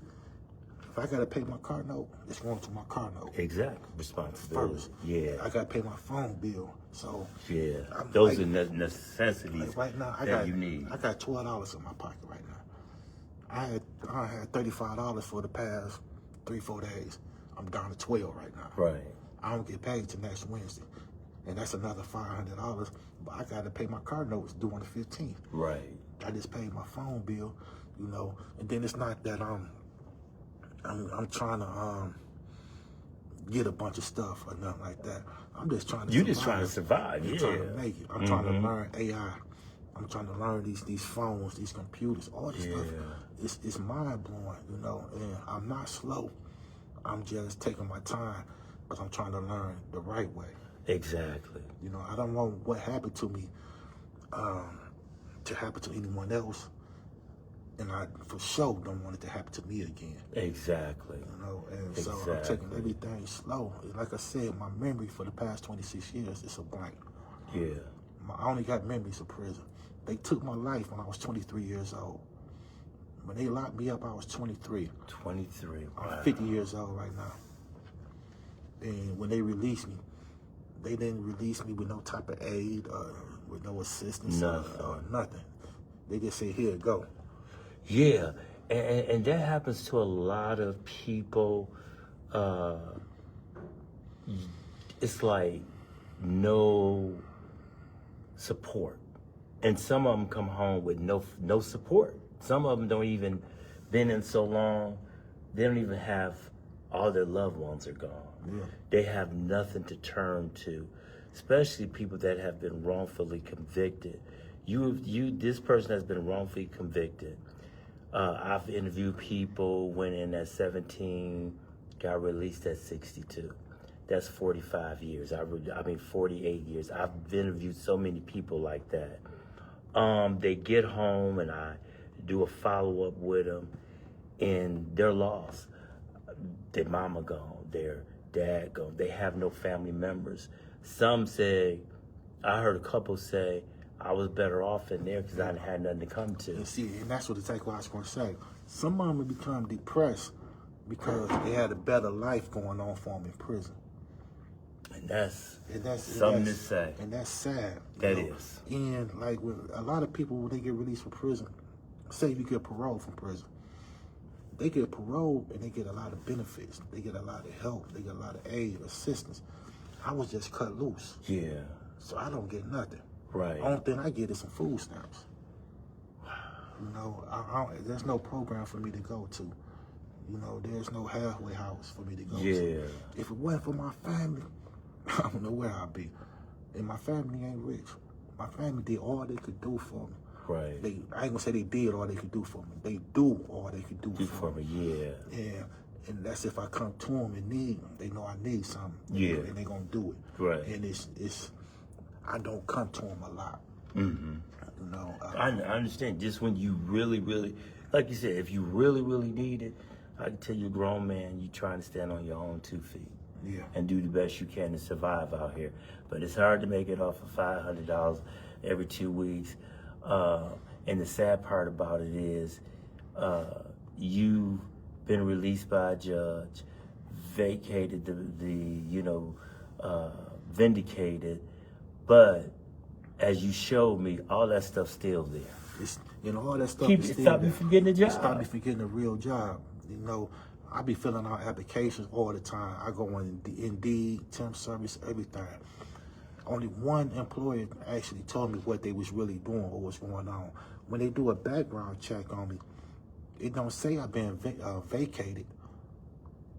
If I gotta pay my car note, it's going to my car note. Exactly. Responsibility. First. Yeah. I gotta pay my phone bill. So those are necessities right now, you need. I got $12 in my pocket right now. I had $35 for the past 3-4 days. I'm down to 12 right now. Right. I don't get paid till next Wednesday, and that's another $500. But I gotta pay my car notes due on the 15th. Right. I just paid my phone bill, you know, and then it's not that I'm trying to get a bunch of stuff or nothing like that. I'm just trying to survive. Just trying to survive, I'm trying to make it. I'm trying to learn AI. I'm trying to learn these phones, these computers, all this stuff. It's mind blowing, you know, and I'm not slow. I'm just taking my time, but I'm trying to learn the right way. Exactly. You know, I don't want what happened to me to happen to anyone else. And I, for sure, don't want it to happen to me again. Exactly. You know, and so I'm taking everything slow. Like I said, my memory for the past 26 years is a blank. Yeah. I only got memories of prison. They took my life when I was 23 years old. When they locked me up, I was 23. 23, wow. I'm 50 years old right now. And when they released me, they didn't release me with no type of aid or with no assistance or nothing. They just said, here, go. Yeah, and that happens to a lot of people. It's like no support. And some of them come home with no support. Some of them don't even, been in so long, they don't even have, all their loved ones are gone. Yeah. They have nothing to turn to, especially people that have been wrongfully convicted. This person has been wrongfully convicted. I've interviewed people, went in at 17, got released at 62. That's 45 years. 48 years. I've interviewed so many people like that. They get home and I do a follow-up with them and they're lost. Their mama gone, their dad gone. They have no family members. Some say, I heard a couple say, I was better off in there because I had nothing to come to. And see, and that's what I was going to say. Some of them become depressed because they had a better life going on for them in prison. And that's something to say. And that's sad. That is. And like with a lot of people, when they get released from prison, say you get parole from prison, they get parole and they get a lot of benefits. They get a lot of help. They get a lot of aid, assistance. I was just cut loose. Yeah. So I don't get nothing. Right. Only thing I get is some food stamps. You know, there's no program for me to go to. You know, there's no halfway house for me to go to. If it wasn't for my family, I don't know where I'd be. And my family ain't rich. My family did all they could do for me. Right. I ain't gonna say they did all they could do for me. They do all they could do for me. Yeah. And that's if I come to them and need them. They know I need something. Yeah. And they gonna do it. Right. And it's I don't come to them a lot. Mm-hmm. You know. I understand. Just when you really, really, like you said, if you really, really need it, I can tell you, a grown man, you trying to stand on your own 2 feet. Yeah. And do the best you can to survive out here. But it's hard to make it off of $500 every 2 weeks. And the sad part about it is, you've been released by a judge, vacated vindicated, but as you showed me, all that stuff's still there. It's, all that stuff Keep is it, still stop there. you from getting a job. Stop me from getting a real job. I be filling out applications all the time. I go on Indeed, temp service, everything. Only one employer actually told me what they was really doing, what was going on. When they do a background check on me, it don't say I've been vacated.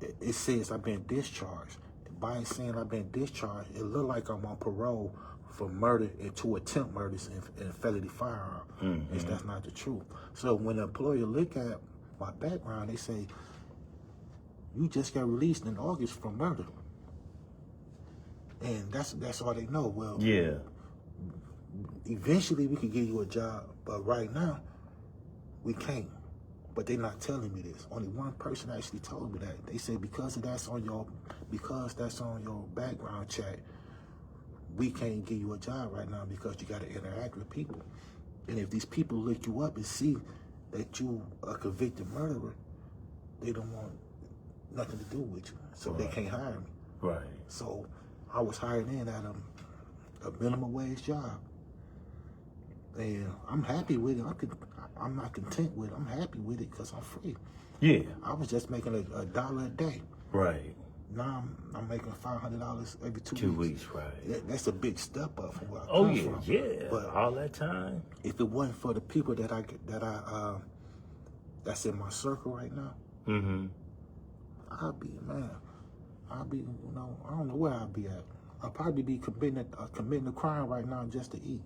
It says I've been discharged. By saying I've been discharged, it look like I'm on parole for murder and 2 attempt murders and felony firearm. Mm-hmm. That's not the truth. So when the employer look at my background, they say, you just got released in August from murder. And that's all they know. Well, yeah. Eventually we could give you a job, but right now we can't. But they're not telling me this. Only one person actually told me that. They said because that's on your background check, we can't give you a job right now because you got to interact with people. And if these people look you up and see that you a convicted murderer, they don't want nothing to do with you, so they can't hire me. Right. So I was hired in at a minimum wage job, and I'm happy with it. I'm not content with it. I'm happy with it because I'm free. Yeah. I was just making $1 a day. Right. Now I'm making $500 every 2 weeks. 2 weeks, right. That's a big step up from where I come from. Yeah. But all that time. If it wasn't for the people that's in my circle right now, mm-hmm. I'll be, I don't know where I'll be at. I'll probably be committing a crime right now just to eat.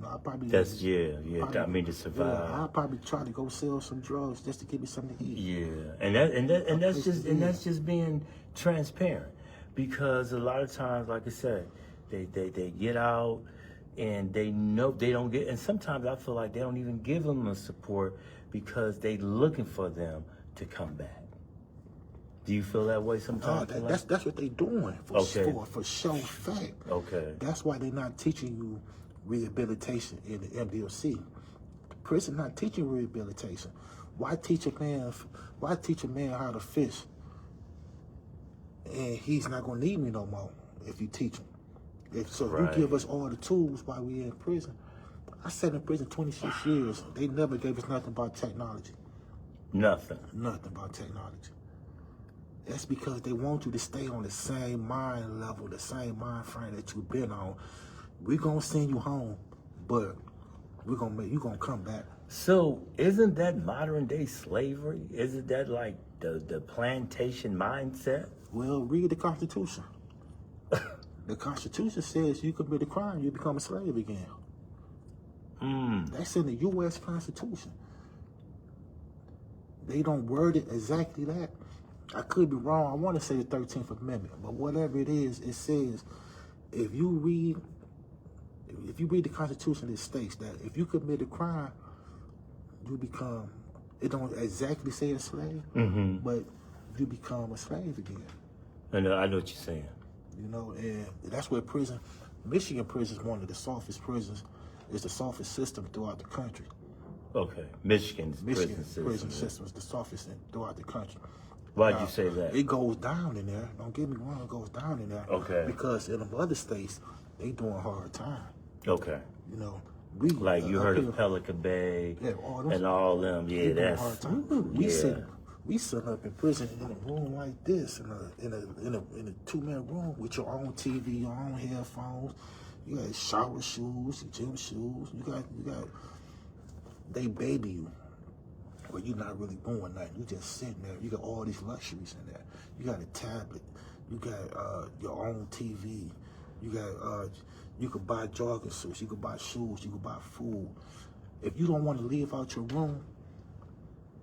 I'll probably... To survive. Yeah, I'll probably try to go sell some drugs just to give me something to eat. Yeah, that's just being transparent, because a lot of times, like I said, they get out and they know they don't get, and sometimes I feel like they don't even give them the support because they looking for them to come back. Do you feel that way sometimes? That's what they doing for show fact. Okay. That's why they're not teaching you rehabilitation in the MDLC. Prison not teaching rehabilitation. Why teach a man how to fish and he's not gonna need me no more if you teach him? If you give us all the tools while we in prison. I sat in prison 26 years. They never gave us nothing about technology. Nothing about technology. That's because they want you to stay on the same mind level, the same mind frame that you've been on. We're gonna send you home, but you gonna come back. So isn't that modern day slavery? Isn't that like the plantation mindset? Well, read the Constitution. The Constitution says you commit a crime, you become a slave again. That's in the U.S. Constitution. They don't word it exactly that. I could be wrong. I want to say the 13th Amendment, but whatever it is, it says if you read the Constitution, it states that if you commit a crime, you become, it don't exactly say a slave, but you become a slave again. I know what you're saying. And that's where Michigan prison is one of the softest prisons. It's the softest system throughout the country. Okay, Michigan's prison system is the softest throughout the country. Why'd you say that? It goes down in there. Don't get me wrong, it goes down in there. Okay. Because in the other states, they doing hard time. Okay. You heard of Pelican Bay and all them. Yeah, that's hard time. We sit up in prison in a room like this, in a 2-man room with your own TV, your own headphones. You got shower shoes, gym shoes. You got. They baby you. Well, you're not really doing nothing. You just sitting there. You got all these luxuries in there. You got a tablet. You got your own TV. You could buy jogging suits, you could buy shoes, you could buy food. If you don't want to leave out your room,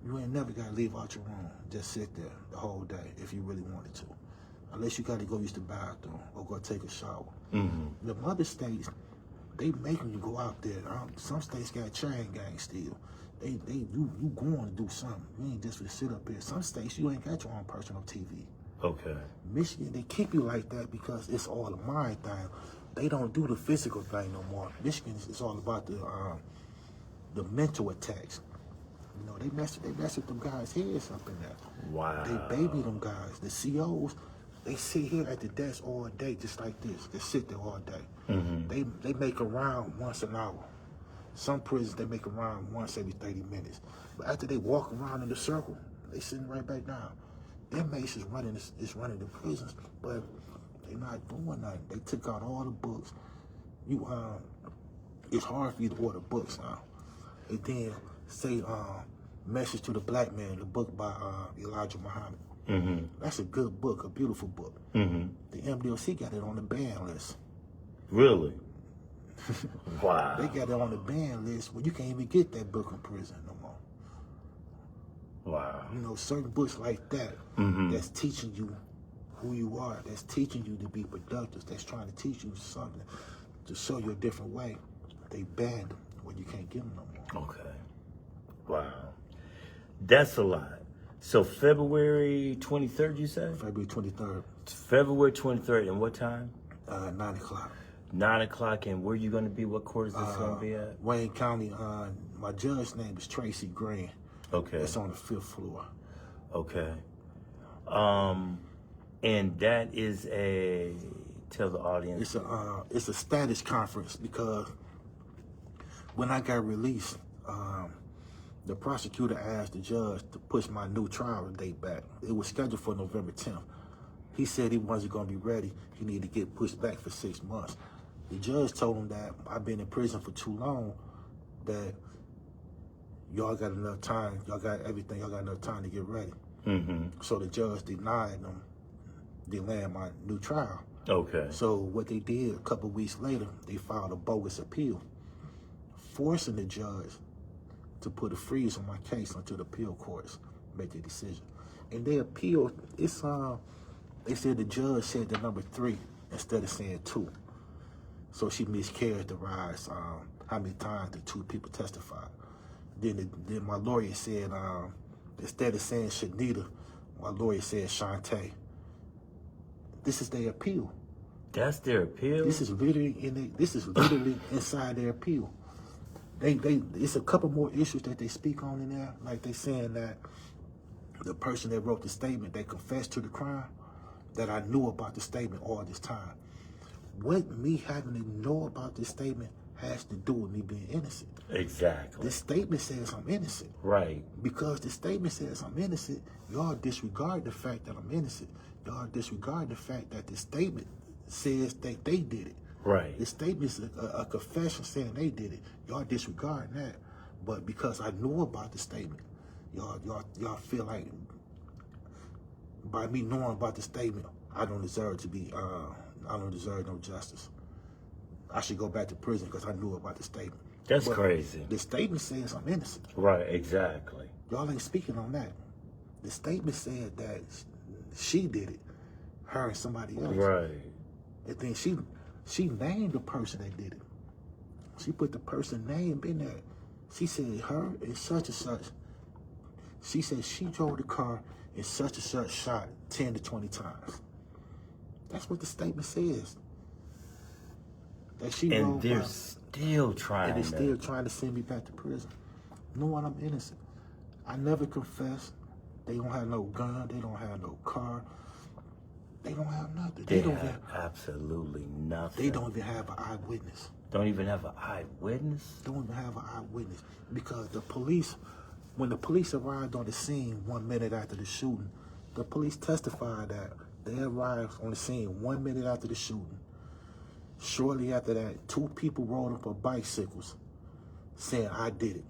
you ain't never got to leave out your room. Just sit there the whole day if you really wanted to. Unless you got to go use the bathroom or go take a shower. Mm-hmm. The other states, they making you go out there. Some states got chain gangs still. You going to do something. You ain't just to sit up here. Some states, you ain't got your own personal TV. Okay. Michigan, they keep you like that because it's all a mind thing. They don't do the physical thing no more. Michigan is all about the mental attacks. You know, they mess with them guys' heads up in there. Wow. They baby them guys. The COs, they sit here at the desk all day just like this. They sit there all day. Mm-hmm. They make a round once an hour. Some prisons, they make a round once every 30 minutes. But after they walk around in the circle, they sitting right back down. Inmates is running the prisons, but they're not doing nothing. They took out all the books. It's hard for you to order books now. And then say Message to the Black Man, the book by Elijah Muhammad. Mm-hmm. That's a good book, a beautiful book. Mm-hmm. The MDLC got it on the ban list. Really? Wow. They got it on the ban list where you can't even get that book in prison no more. Wow. You know, certain books like that, Mm-hmm. that's teaching you who you are, that's teaching you to be productive, that's trying to teach you something, to show you a different way. They banned them when you can't get them no more. Okay. Wow. That's a lot. So February 23rd, you said? February 23rd, February 23rd, and what time? 9 o'clock. 9 o'clock, and where you going to be? What court is this going to be at? Wayne County, my judge's name is Tracy Green. Okay. It's on the 5th floor. Okay. And that is tell the audience. It's a status conference because when I got released, the prosecutor asked the judge to push my new trial date back. It was scheduled for November 10th. He said he wasn't going to be ready. He needed to get pushed back for 6 months. The judge told him that I've been in prison for too long, that y'all got enough time, y'all got everything, y'all got enough time to get ready. Mm-hmm. So the judge denied them delaying my new trial. Okay. So what they did a couple of weeks later, they filed a bogus appeal, forcing the judge to put a freeze on my case until the appeal courts make their decision. And they appealed, they said the judge said the number 3 instead of saying 2. So she mischaracterized how many times the 2 people testified. Then my lawyer said, instead of saying Shanita, my lawyer said Shantae. This is their appeal. That's their appeal? This is literally inside their appeal. It's a couple more issues that they speak on in there, like they saying that the person that wrote the statement, they confessed to the crime, that I knew about the statement all this time. What me having to know about this statement has to do with me being innocent. Exactly. This statement says I'm innocent. Right. Because the statement says I'm innocent, y'all disregard the fact that I'm innocent. Y'all disregard the fact that the statement says that they did it. Right. The statement is a confession saying they did it. Y'all disregard that. But because I knew about the statement, y'all feel like by me knowing about the statement, I don't deserve no justice. I should go back to prison because I knew about the statement. That's crazy. The statement says I'm innocent. Right, exactly. Y'all ain't speaking on that. The statement said that she did it, her and somebody else. Right. And then she named the person that did it. She put the person name in there. She said her and such and such. She said she drove the car and such shot 10 to 20 times. That's what the statement says. That she And they're still trying and they're still trying to send me back to prison. Knowing I'm innocent. I never confessed. They don't have no gun. They don't have no car. They don't have nothing. They don't have absolutely nothing. They don't even have an eyewitness. Don't even have an eyewitness? Don't even have an eyewitness. Because the police, when the police arrived on the scene 1 minute after the shooting, the police testified that they arrived on the scene 1 minute after the shooting. Shortly after that, 2 people rode up on bicycles saying, I did it.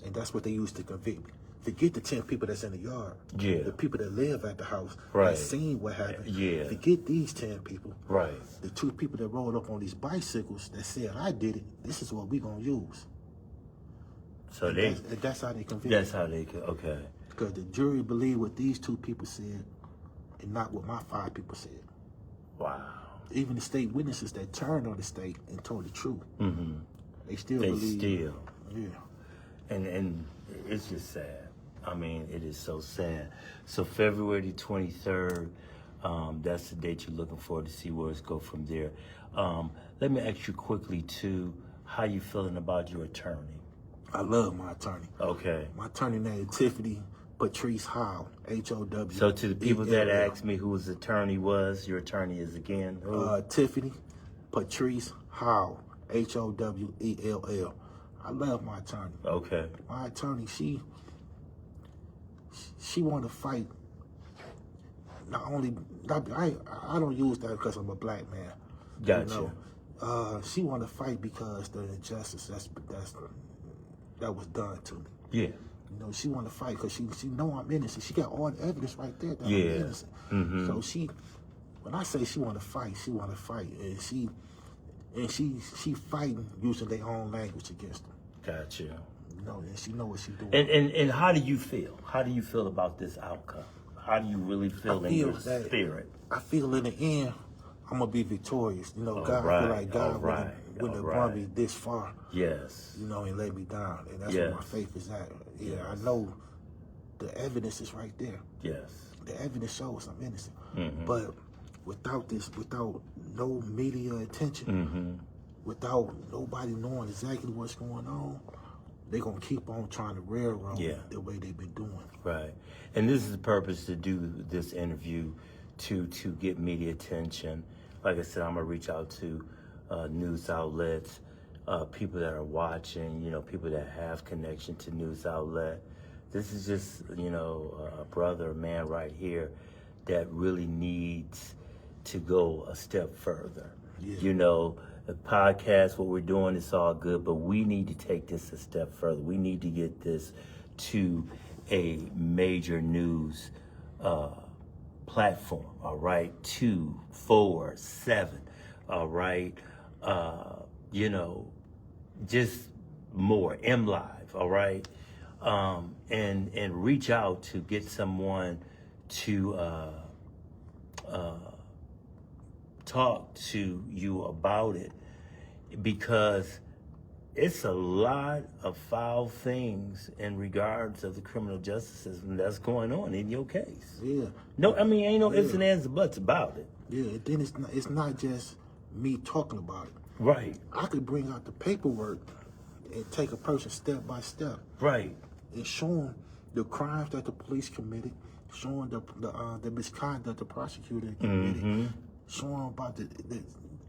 And that's what they used to convict me. Forget the 10 people that's in the yard. Yeah. The people that live at the house. Right. That seen what happened. Yeah. Forget these 10 people. Right. The 2 people that rolled up on these bicycles that said, I did it, this is what we gonna use. So and that's how they convicted. That's how they could, okay. Because the jury believed what these 2 people said and not what my 5 people said. Wow. Even the state witnesses that turned on the state and told the truth, they still believe. Yeah. And it's just sad. I mean, it is so sad. So February the 23rd, that's the date you're looking for to see where it's go from there. Let me ask you quickly too, how you feeling about your attorney? I love my attorney. Okay. My attorney named Tiffany Patrice Howe, H-O-W. So to the people that asked me who his attorney was, your attorney is again who? Tiffany Patrice Howe, H-O-W-E-L-L. I love my attorney. Okay. My attorney, she want to fight. Not only, I don't use that because I'm a black man. Gotcha. She want to fight because the injustice that was done to me. Yeah. You know, she want to fight because she know I'm innocent. She got all the evidence right there that I'm innocent. So when I say she want to fight, and she fighting using their own language against them. Gotcha. You know, and she know what she doing. And how do you feel? How do you feel about this outcome? How do you really feel in your spirit? I feel in the end, I'm gonna be victorious. You know, I feel like God wouldn't have brought me this far. Yes. You know, and let me down, and that's where my faith is at. Yeah, I know the evidence is right there. Yes. The evidence shows I'm innocent. But without no media attention, without nobody knowing exactly what's going on, they're going to keep on trying to railroad the way they've been doing. Right. And this is the purpose to do this interview, to get media attention. Like I said, I'm going to reach out to news outlets, people that are watching, you know, people that have connection to news outlet. This is just, you know, a brother, a man right here that really needs to go a step further. Yeah. You know, the podcast, what we're doing is all good, but we need to take this a step further. We need to get this to a major news platform, all right? 2, 4, 7, all right? You know, just more, MLive, all right? And reach out to get someone to talk to you about it, because it's a lot of foul things in regards of the criminal justice system that's going on in your case. Yeah. No, I mean, ain't no ifs and ands or buts about it. Yeah, then it's not just me talking about it. Right. I could bring out the paperwork and take a person step by step. Right. And show them the crimes that the police committed, showing the misconduct the prosecutor committed, showing them about the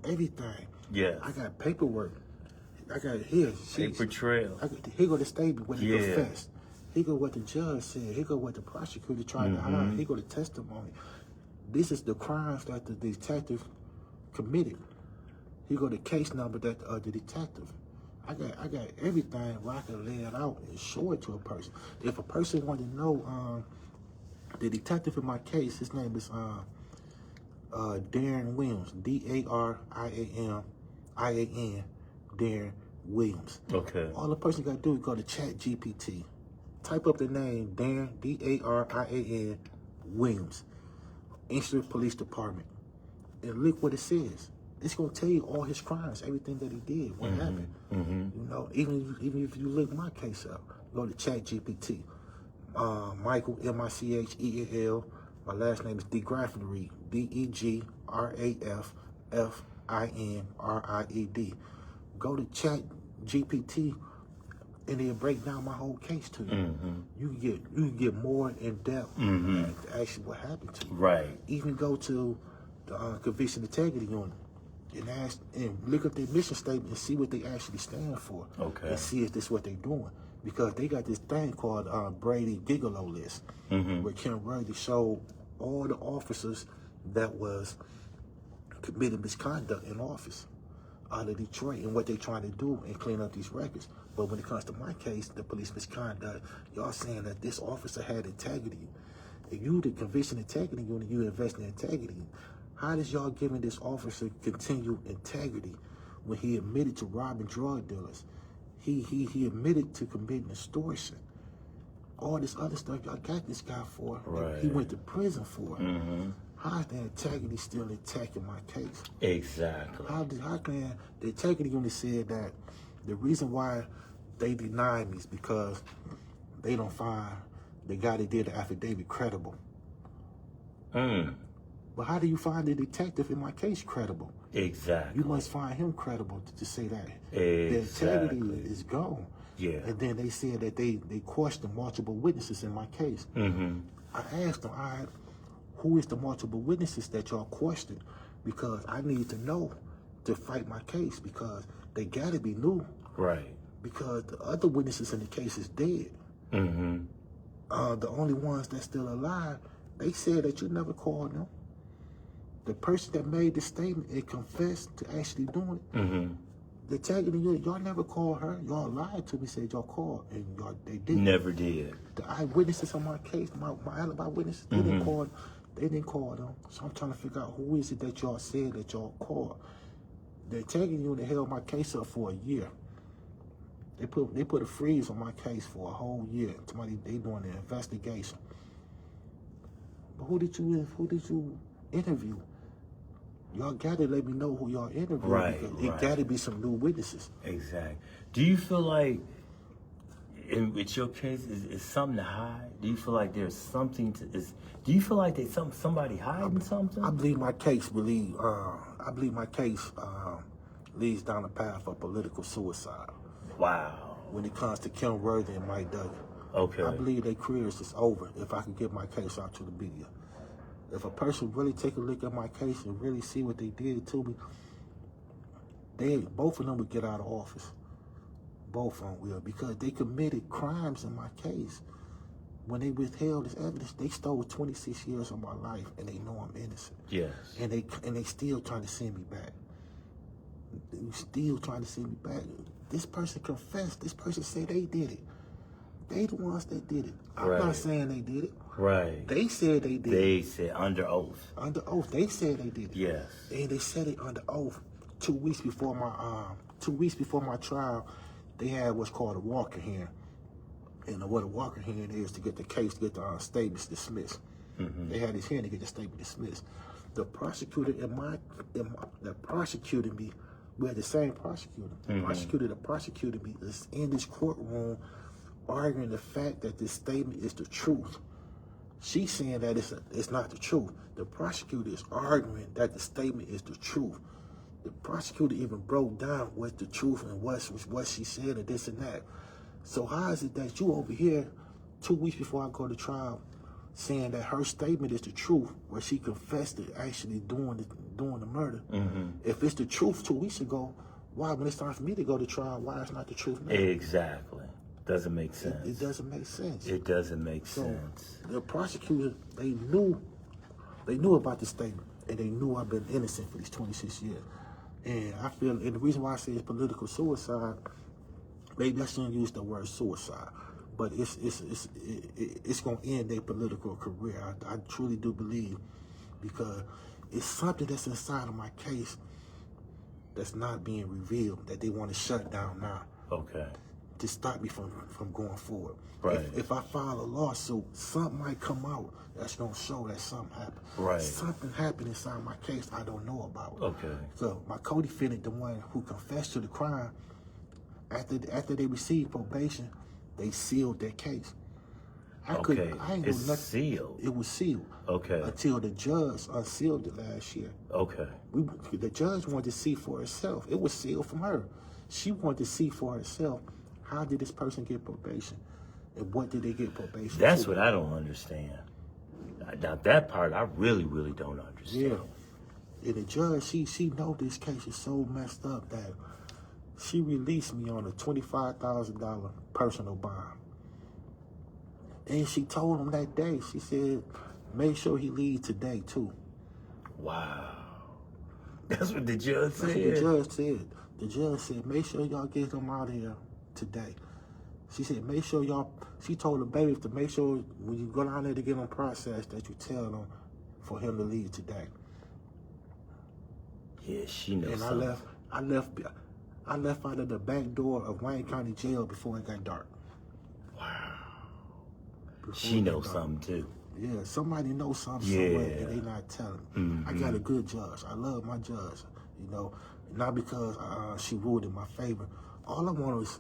everything. Yes. I got paperwork. I got here. Paper trail. Here go the statement when he confessed. Here go what the judge said. Here go what the prosecutor tried to hide. Here go the testimony. This is the crimes that the detective committed. Here go the case number that the detective. I got everything where I can lay it out and show it to a person. If a person wanted to know, the detective in my case, his name is Darren Williams, D-A-R-I-A-M, I-A-N, Darren Williams. Okay. All the person got to do is go to ChatGPT, type up the name Darren, D-A-R-I-A-N, Williams, Institute Police Department, and look what it says. It's gonna tell you all his crimes, everything that he did, what happened. You know, even if you look my case up, go to ChatGPT. Michael, M-I-C-H-E-A-L. My last name is DeGraffenried, D-E-G-R-A-F-F-I-N-R-I-E-D. Go to ChatGPT, and it'll break down my whole case to you. You can get more in depth to actually what happened to you. Right. Even go to the Conviction Integrity Unit and look up their mission statement and see what they actually stand for. Okay. And see if this is what they're doing. Because they got this thing called Brady Gigolo list, where Kim Worthy showed all the officers that was committed misconduct in office. out of Detroit and what they trying to do and clean up these records. But when it comes to my case, the police misconduct, y'all saying that this officer had integrity. If you the conviction integrity unit, you invest in integrity. How does y'all giving this officer continued integrity when he admitted to robbing drug dealers? He admitted to committing extortion. All this other stuff y'all got this guy for. Right. He went to prison for. How is the integrity still intact in my case? Exactly. How can the integrity unit said that the reason why they denied me is because they don't find the guy that did the affidavit credible. But how do you find the detective in my case credible? Exactly. You must find him credible to say that. Exactly. The integrity is gone. Yeah. And then they said that they questioned multiple witnesses in my case. I asked them, all right, who is the multiple witnesses that y'all questioned? Because I need to know to fight my case, because they gotta be new. Right. Because the other witnesses in the case is dead. The only ones that's still alive, they said that you never called them. The person that made the statement and confessed to actually doing it, the integrity unit, y'all never called her. Y'all lied to me, said y'all called, and y'all they didn't. Never did. The eyewitnesses on my case, my alibi witnesses, they didn't call. They didn't call them. So I'm trying to figure out who is it that y'all said that y'all called. The integrity unit held my case up for a year. They put a freeze on my case for a whole year. They doing the investigation. But who did you interview? Y'all gotta let me know who y'all interviewed. Right, because right. It gotta be some new witnesses. Exactly. Do you feel like, with your case, is something to hide? Do you feel like there's something to? Do you feel like there's somebody hiding something? I believe my case leads down the path of political suicide. Wow. When it comes to Kim Worthy and Mike Duggan. Okay. I believe their careers is over if I can get my case out to the media. If a person really take a look at my case and really see what they did to me, both of them would get out of office. Both of them will, because they committed crimes in my case. When they withheld this evidence, they stole 26 years of my life, and they know I'm innocent. Yes. And they still trying to send me back. They still trying to send me back. This person confessed. This person said they did it. They the ones that did it. I'm not saying they did it. Right. They said they did it. They said under oath. Under oath. They said they did it. Yes. And they said it under oath 2 weeks before my trial. They had what's called a walker hearing. And what a walker hearing is to get the case, to get the statements dismissed. They had this hearing to get the statement dismissed. The prosecutor that prosecuted me, we had the same prosecutor. The prosecutor that prosecuted me is in this courtroom arguing the fact that this statement is the truth. She's saying that it's not the truth. The prosecutor is arguing that the statement is the truth. The prosecutor even broke down what's the truth and what she said and this and that. So how is it that you over here 2 weeks before I go to trial saying that her statement is the truth, where she confessed to actually doing the murder? If it's the truth 2 weeks ago, why, when it's time for me to go to trial, why it's not the truth now? Exactly. Doesn't make sense. It doesn't make sense. It doesn't make sense. The prosecutor, they knew about the statement, and they knew I've been innocent for these 26 years. And I feel, and the reason why I say it's political suicide, maybe I shouldn't use the word suicide, but it's gonna end their political career. I truly do believe, because it's something that's inside of my case that's not being revealed, that they want to shut down now. Okay. To stop me from going forward. Right. If I file a lawsuit, something might come out that's gonna show that something happened. Right. Something happened inside my case I don't know about. Okay. So my co-defendant, the one who confessed to the crime, after they received probation, they sealed their case. I ain't It's know nothing. sealed. It was sealed. Okay. Until the judge unsealed it last year. Okay. The judge wanted to see for herself. It was sealed from her. She wanted to see for herself, how did this person get probation? And what did they get probation That's for? what I don't understand. Now that part I really, really don't understand. Yeah. And the judge, she know this case is so messed up that she released me on a $25,000 personal bond. And she told him that day, she said, make sure he leaves today too. Wow. That's what the judge said. That's what the judge said. The judge said, make sure y'all get him out of here today. She said, make sure y'all, she told the baby to make sure when you go down there to get him processed that you tell them for him to leave today. Yeah, she knows and something. I left out of the back door of Wayne County Jail before it got dark. Wow. Before She it knows got dark. something too. Yeah, somebody knows something Yeah. somewhere and they not telling me. I got a good judge. I love my judge. You know, not because she ruled in my favor. All I want is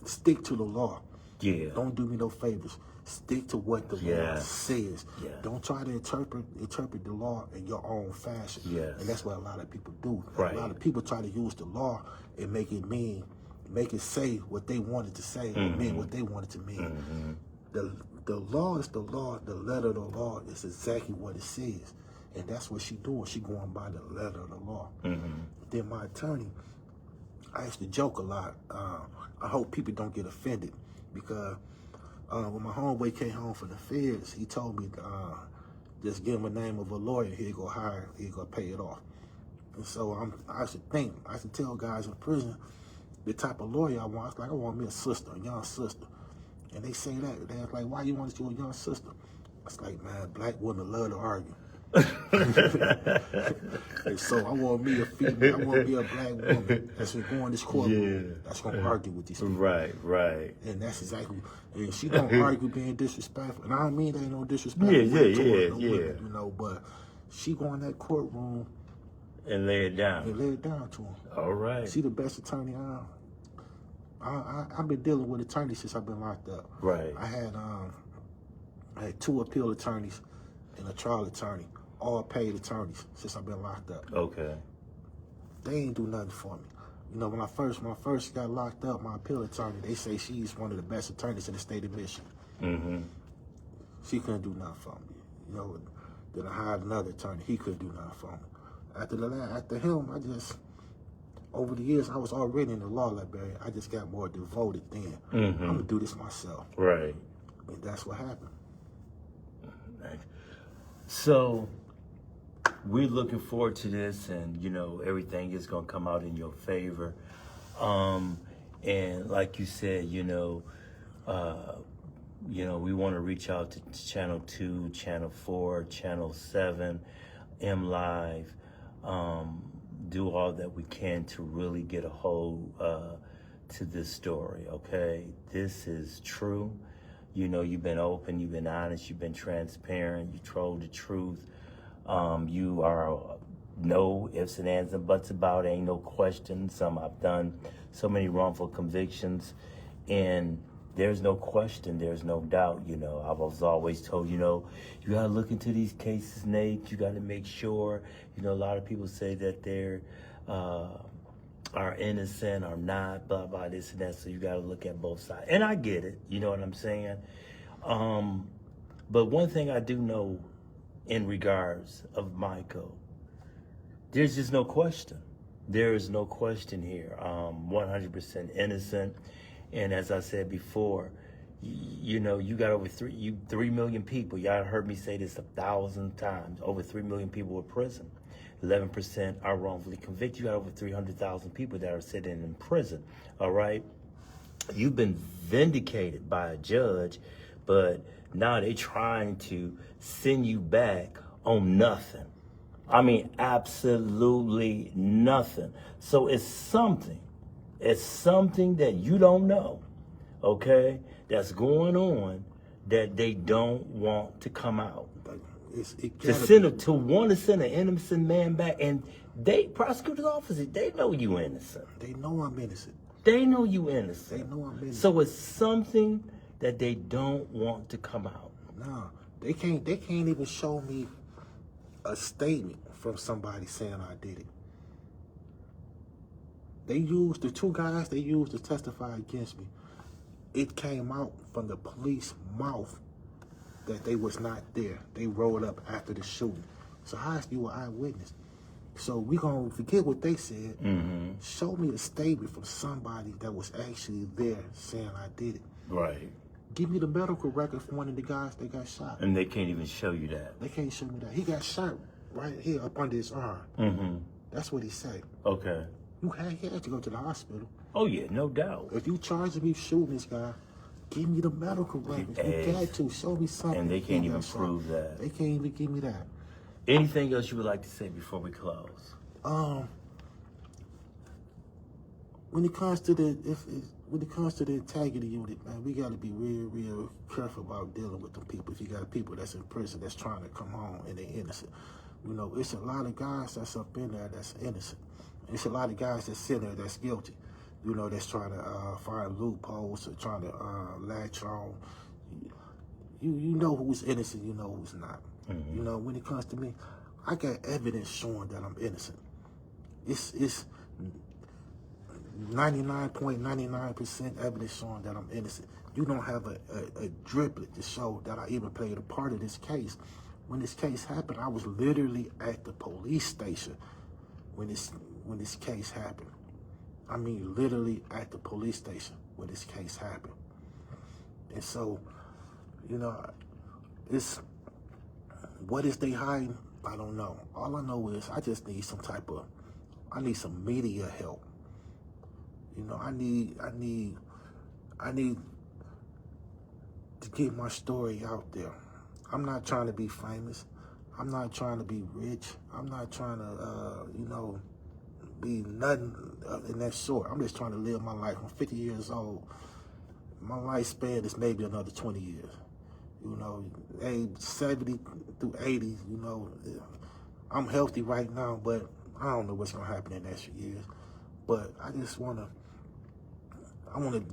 stick to the law. Yeah. Don't do me no favors. Stick to what the law says. Yeah. Don't try to interpret the law in your own fashion. Yes. And that's what a lot of people do. Right. A lot of people try to use the law and make it mean, make it say what they wanted to say or mean what they wanted to mean. The law is the law. The letter of the law is exactly what it says. And that's what she doing. She going by the letter of the law. Then my attorney, I used to joke a lot. I hope people don't get offended because when my homeboy came home from the feds, he told me just give him a name of a lawyer. He'll go hire. He'll go pay it off. And so I used to tell guys in prison the type of lawyer I want. I was like, I want me a sister, a young sister. And they say that. They're like, why you want you a young sister? It's like, man, black women love to argue. And so I want me a female, I want me a black woman that's going to go in this courtroom, that's going to argue with these people. Right. And that's exactly, and she don't argue being disrespectful. And I don't mean there ain't no disrespect. Yeah. You know, but she go in that courtroom And lay it down. and lay it down to him. All right. She the best attorney I've been dealing with attorneys since I've been locked up. Right. I had 2 appeal attorneys and a trial attorney, all paid attorneys since I've been locked up. Okay. They ain't do nothing for me. You know, when I first got locked up, my appeal attorney, they say she's one of the best attorneys in the state of Michigan. She couldn't do nothing for me. You know, then I hired another attorney. He couldn't do nothing for me. After him, I just, over the years, I was already in the law library. I just got more devoted then. I'm going to do this myself. Right. And that's what happened. So we're looking forward to this, and you know everything is gonna come out in your favor. And like you said, you know, we want to reach out to Channel 2, Channel 4, Channel 7, M Live, do all that we can to really get a hold to this story. Okay, this is true. You know, you've been open, you've been honest, you've been transparent, you told the truth. You are no ifs and ands and buts about it, ain't no questions. I've done so many wrongful convictions, and there's no question, there's no doubt. You know, I was always told, you know, you gotta look into these cases, Nate. You gotta make sure. You know, a lot of people say that they're are innocent or not, blah, blah, this and that. So you got to look at both sides. And I get it. You know what I'm saying? But one thing I do know in regards of Michael, there's just no question. There is no question here. 100% innocent. And as I said before, you know, you got over 3 million people. Y'all heard me say this 1,000 times. Over 3 million people in prison. 11% are wrongfully convicted. You got over 300,000 people that are sitting in prison, all right? You've been vindicated by a judge, but now they're trying to send you back on nothing. I mean, absolutely nothing. So it's something that you don't know, okay, that's going on that they don't want to come out. To want to send an innocent man back, and prosecutor's officers, they know you innocent. They know I'm innocent. They know you innocent. They know I'm innocent. So it's something that they don't want to come out. No, they can't even show me a statement from somebody saying I did it. They used the 2 guys they used to testify against me. It came out from the police mouth that they was not there. They rolled up after the shooting. So how is you an eyewitness? So we gonna forget what they said. Show me a statement from somebody that was actually there saying I did it. Right. Give me the medical record from one of the guys that got shot. And they can't even show you that. They can't show me that. He got shot right here up under his arm. That's what he said. Okay. He had to go to the hospital. Oh yeah, no doubt. If you charge me shooting this guy, give me the medical records. You got to show me something. And they can't even prove that. They can't even give me that. Anything else you would like to say before we close? When it comes to the integrity unit, man, we got to be real careful about dealing with them people. If you got people that's in prison that's trying to come home and they're innocent, you know, it's a lot of guys that's up in there that's innocent. It's a lot of guys that's in there that's guilty, you know, that's trying to find loopholes or trying to latch on. You know who's innocent, you know who's not. You know, when it comes to me, I got evidence showing that I'm innocent. It's 99.99% evidence showing that I'm innocent. You don't have a driblet to show that I even played a part of this case. When this case happened, I was literally at the police station when this case happened. I mean, literally at the police station when this case happened. And so, you know, what is they hiding? I don't know. All I know is I just need some media help. You know, I need to get my story out there. I'm not trying to be famous. I'm not trying to be rich. I'm not trying to, you know, be nothing in that sort. I'm just trying to live my life. I'm 50 years old. My lifespan is maybe another 20 years. You know, age 70 through 80, you know, I'm healthy right now, but I don't know what's going to happen in the next few years. But I just want to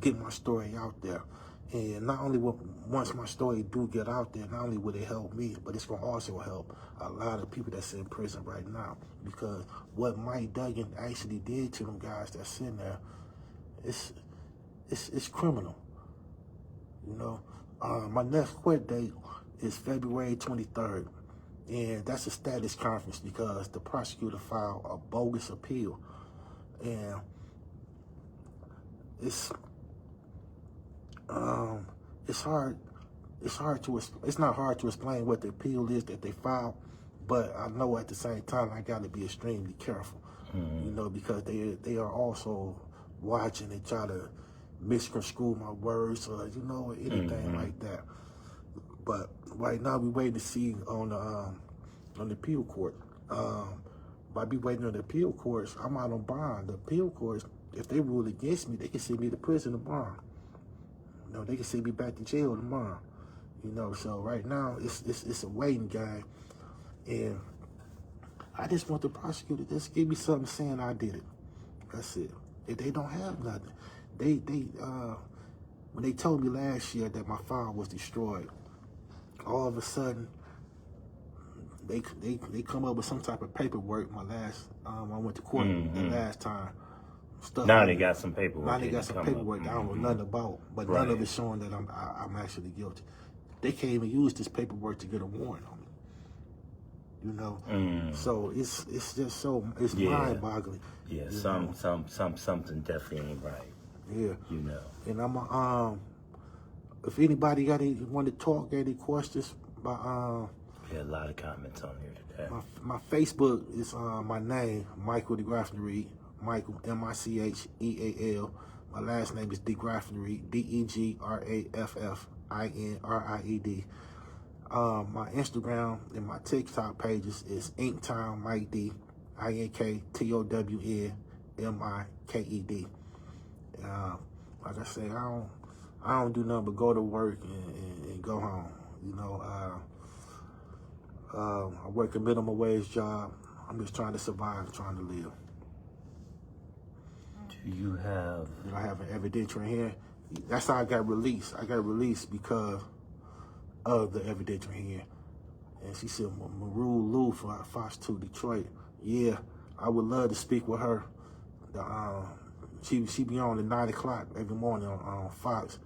get my story out there. And not only once my story do get out there, not only will it help me, but it's going to also help a lot of people that's in prison right now. Because what Mike Duggan actually did to them guys that's in there, it's criminal. You know, my next court date is February 23rd. And that's a status conference because the prosecutor filed a bogus appeal. And it's not hard to explain what the appeal is that they filed, but I know at the same time I got to be extremely careful, you know, because they are also watching and try to misconstrue my words or, you know, anything like that. But right now we waiting to see on the appeal court. By be waiting on the appeal courts, I'm out on bond. The appeal courts, if they rule against me, they can send me to prison tomorrow. You know, they can send me back to jail tomorrow. You know, so right now it's a waiting game, and I just want the prosecutor to just give me something saying I did it. That's it. If they don't have nothing, they when they told me last year that my file was destroyed, all of a sudden they come up with some type of paperwork. My last I went to court the last time. Now they got some paperwork. Now they got some paperwork I don't know nothing about, but none of it showing that I'm actually guilty. They can't even use this paperwork to get a warrant on me. You know, so it's just so mind-boggling. Yeah, something definitely ain't right. Yeah, you know. And I'm if anybody want to talk, any questions, we had a lot of comments on here today. My Facebook is my name, Michael DeGraffenried. Michael, M-I-C-H-E-A-L. My last name is DeGraffenried, D-E-G-R-A-F-F-I-N-R-I-E-D. My Instagram and my TikTok pages is Inktown Mike D, INKTOWNMIKED. Like I say, I don't do nothing but go to work and go home. You know, I work a minimum wage job. I'm just trying to survive, trying to live. You have? I have an evidentiary here. That's how I got released. I got released because of the evidentiary here. And she said, Maru Lou for Fox 2 Detroit. Yeah, I would love to speak with her. She be on at 9 o'clock every morning on Fox.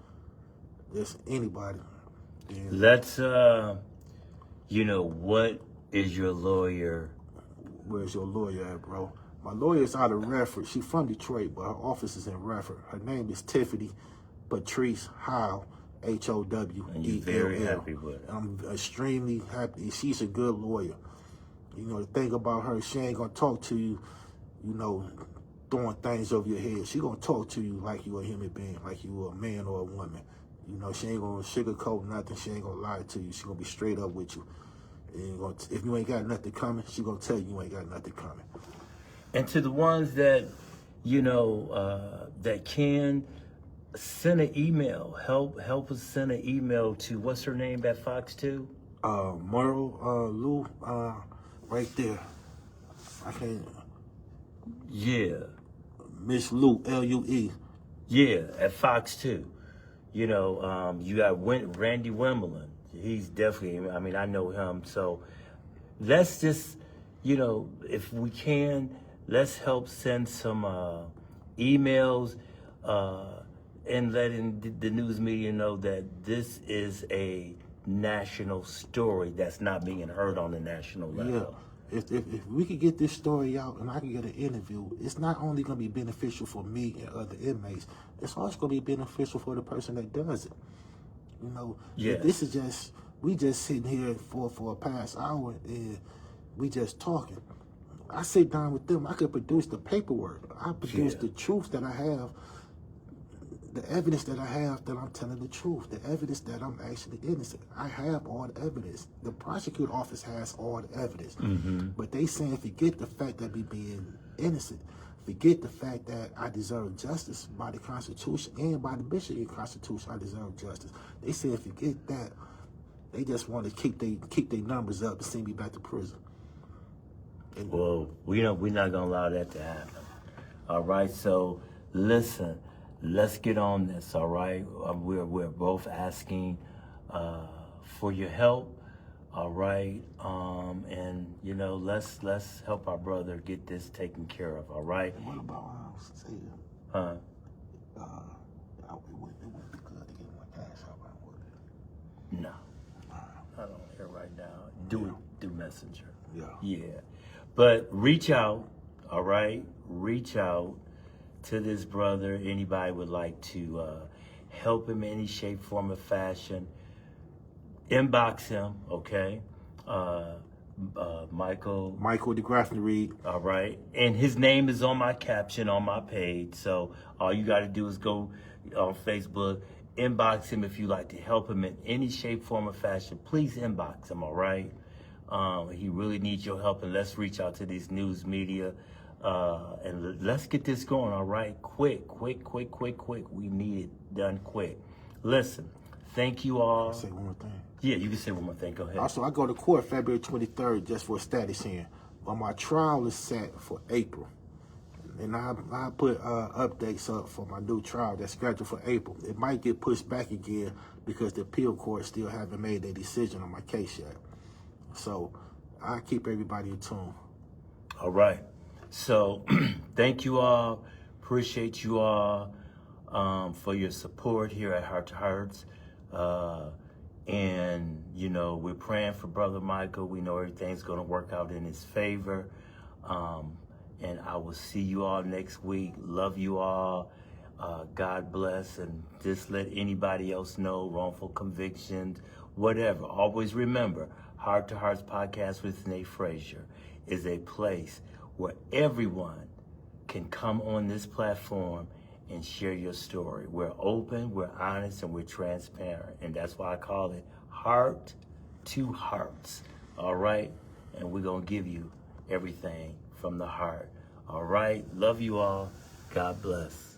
Just anybody. And let's, you know, what is your lawyer? Where's your lawyer at, bro? My lawyer's out of Redford. She's from Detroit, but her office is in Redford. Her name is Tiffany Patrice Howe, H-O-W-E-L-L. And you're very happy with her. I'm extremely happy. She's a good lawyer. You know, the thing about her, she ain't gonna talk to you, you know, throwing things over your head. She gonna talk to you like you a human being, like you a man or a woman. You know, she ain't gonna sugarcoat nothing. She ain't gonna lie to you. She gonna be straight up with you. If you ain't got nothing coming, she gonna tell you ain't got nothing coming. And to the ones that, you know, that can send an email, help us send an email to, what's her name at Fox 2? Merle, Lou, right there. I can't. Yeah. Miss Lou, Lue. Yeah, at Fox 2. You know, you got Randy Wimbledon. He's definitely, I mean, I know him. So let's just, you know, if we can, let's help send some emails and letting the news media know that this is a national story that's not being heard on the national level. Yeah. If we could get this story out and I can get an interview, it's not only going to be beneficial for me and other inmates, it's also going to be beneficial for the person that does it. You know, this is just, we just sitting here for a past hour and we just talking. I sit down with them, I could produce the paperwork. I produce the truth that I have, the evidence that I have that I'm telling the truth, the evidence that I'm actually innocent. I have all the evidence. The prosecutor office has all the evidence. But they saying forget the fact that me being innocent. Forget the fact that I deserve justice by the Constitution and by the Michigan Constitution. I deserve justice. They said forget that. They just want to keep their numbers up and send me back to prison. And well, we're not gonna allow that to happen. All right. So listen. Let's get on this, all right? We're both asking for your help, all right? And you know, let's help our brother get this taken care of, all right? What about say? Huh? It wouldn't be good to get my cash out, would it? No, I don't hear right now. Do it through Messenger. Yeah. But reach out, all right? Reach out to this brother. Anybody would like to help him in any shape, form, or fashion, inbox him, okay? Michael the Grafton Reed. All right. And his name is on my caption on my page. So all you got to do is go on Facebook, inbox him if you like to help him in any shape, form, or fashion. Please inbox him, all right? He really needs your help, and let's reach out to these news media. And let's get this going, all right? Quick. We need it done quick. Listen, thank you all. Say one more thing. Yeah, you can say one more thing. Go ahead. Also, I go to court February 23rd just for a status hearing. But my trial is set for April. And I put updates up for my new trial that's scheduled for April. It might get pushed back again because the appeal court still haven't made their decision on my case yet. So I keep everybody in tune. All right. So thank you all. Appreciate you all for your support here at Heart to Hearts. And, you know, we're praying for Brother Michael. We know everything's going to work out in his favor. And I will see you all next week. Love you all. God bless. And just let anybody else know, wrongful convictions, whatever. Always remember, Heart to Hearts Podcast with Nate Frazier is a place where everyone can come on this platform and share your story. We're open, we're honest, and we're transparent. And that's why I call it Heart to Hearts. All right? And we're going to give you everything from the heart. All right? Love you all. God bless.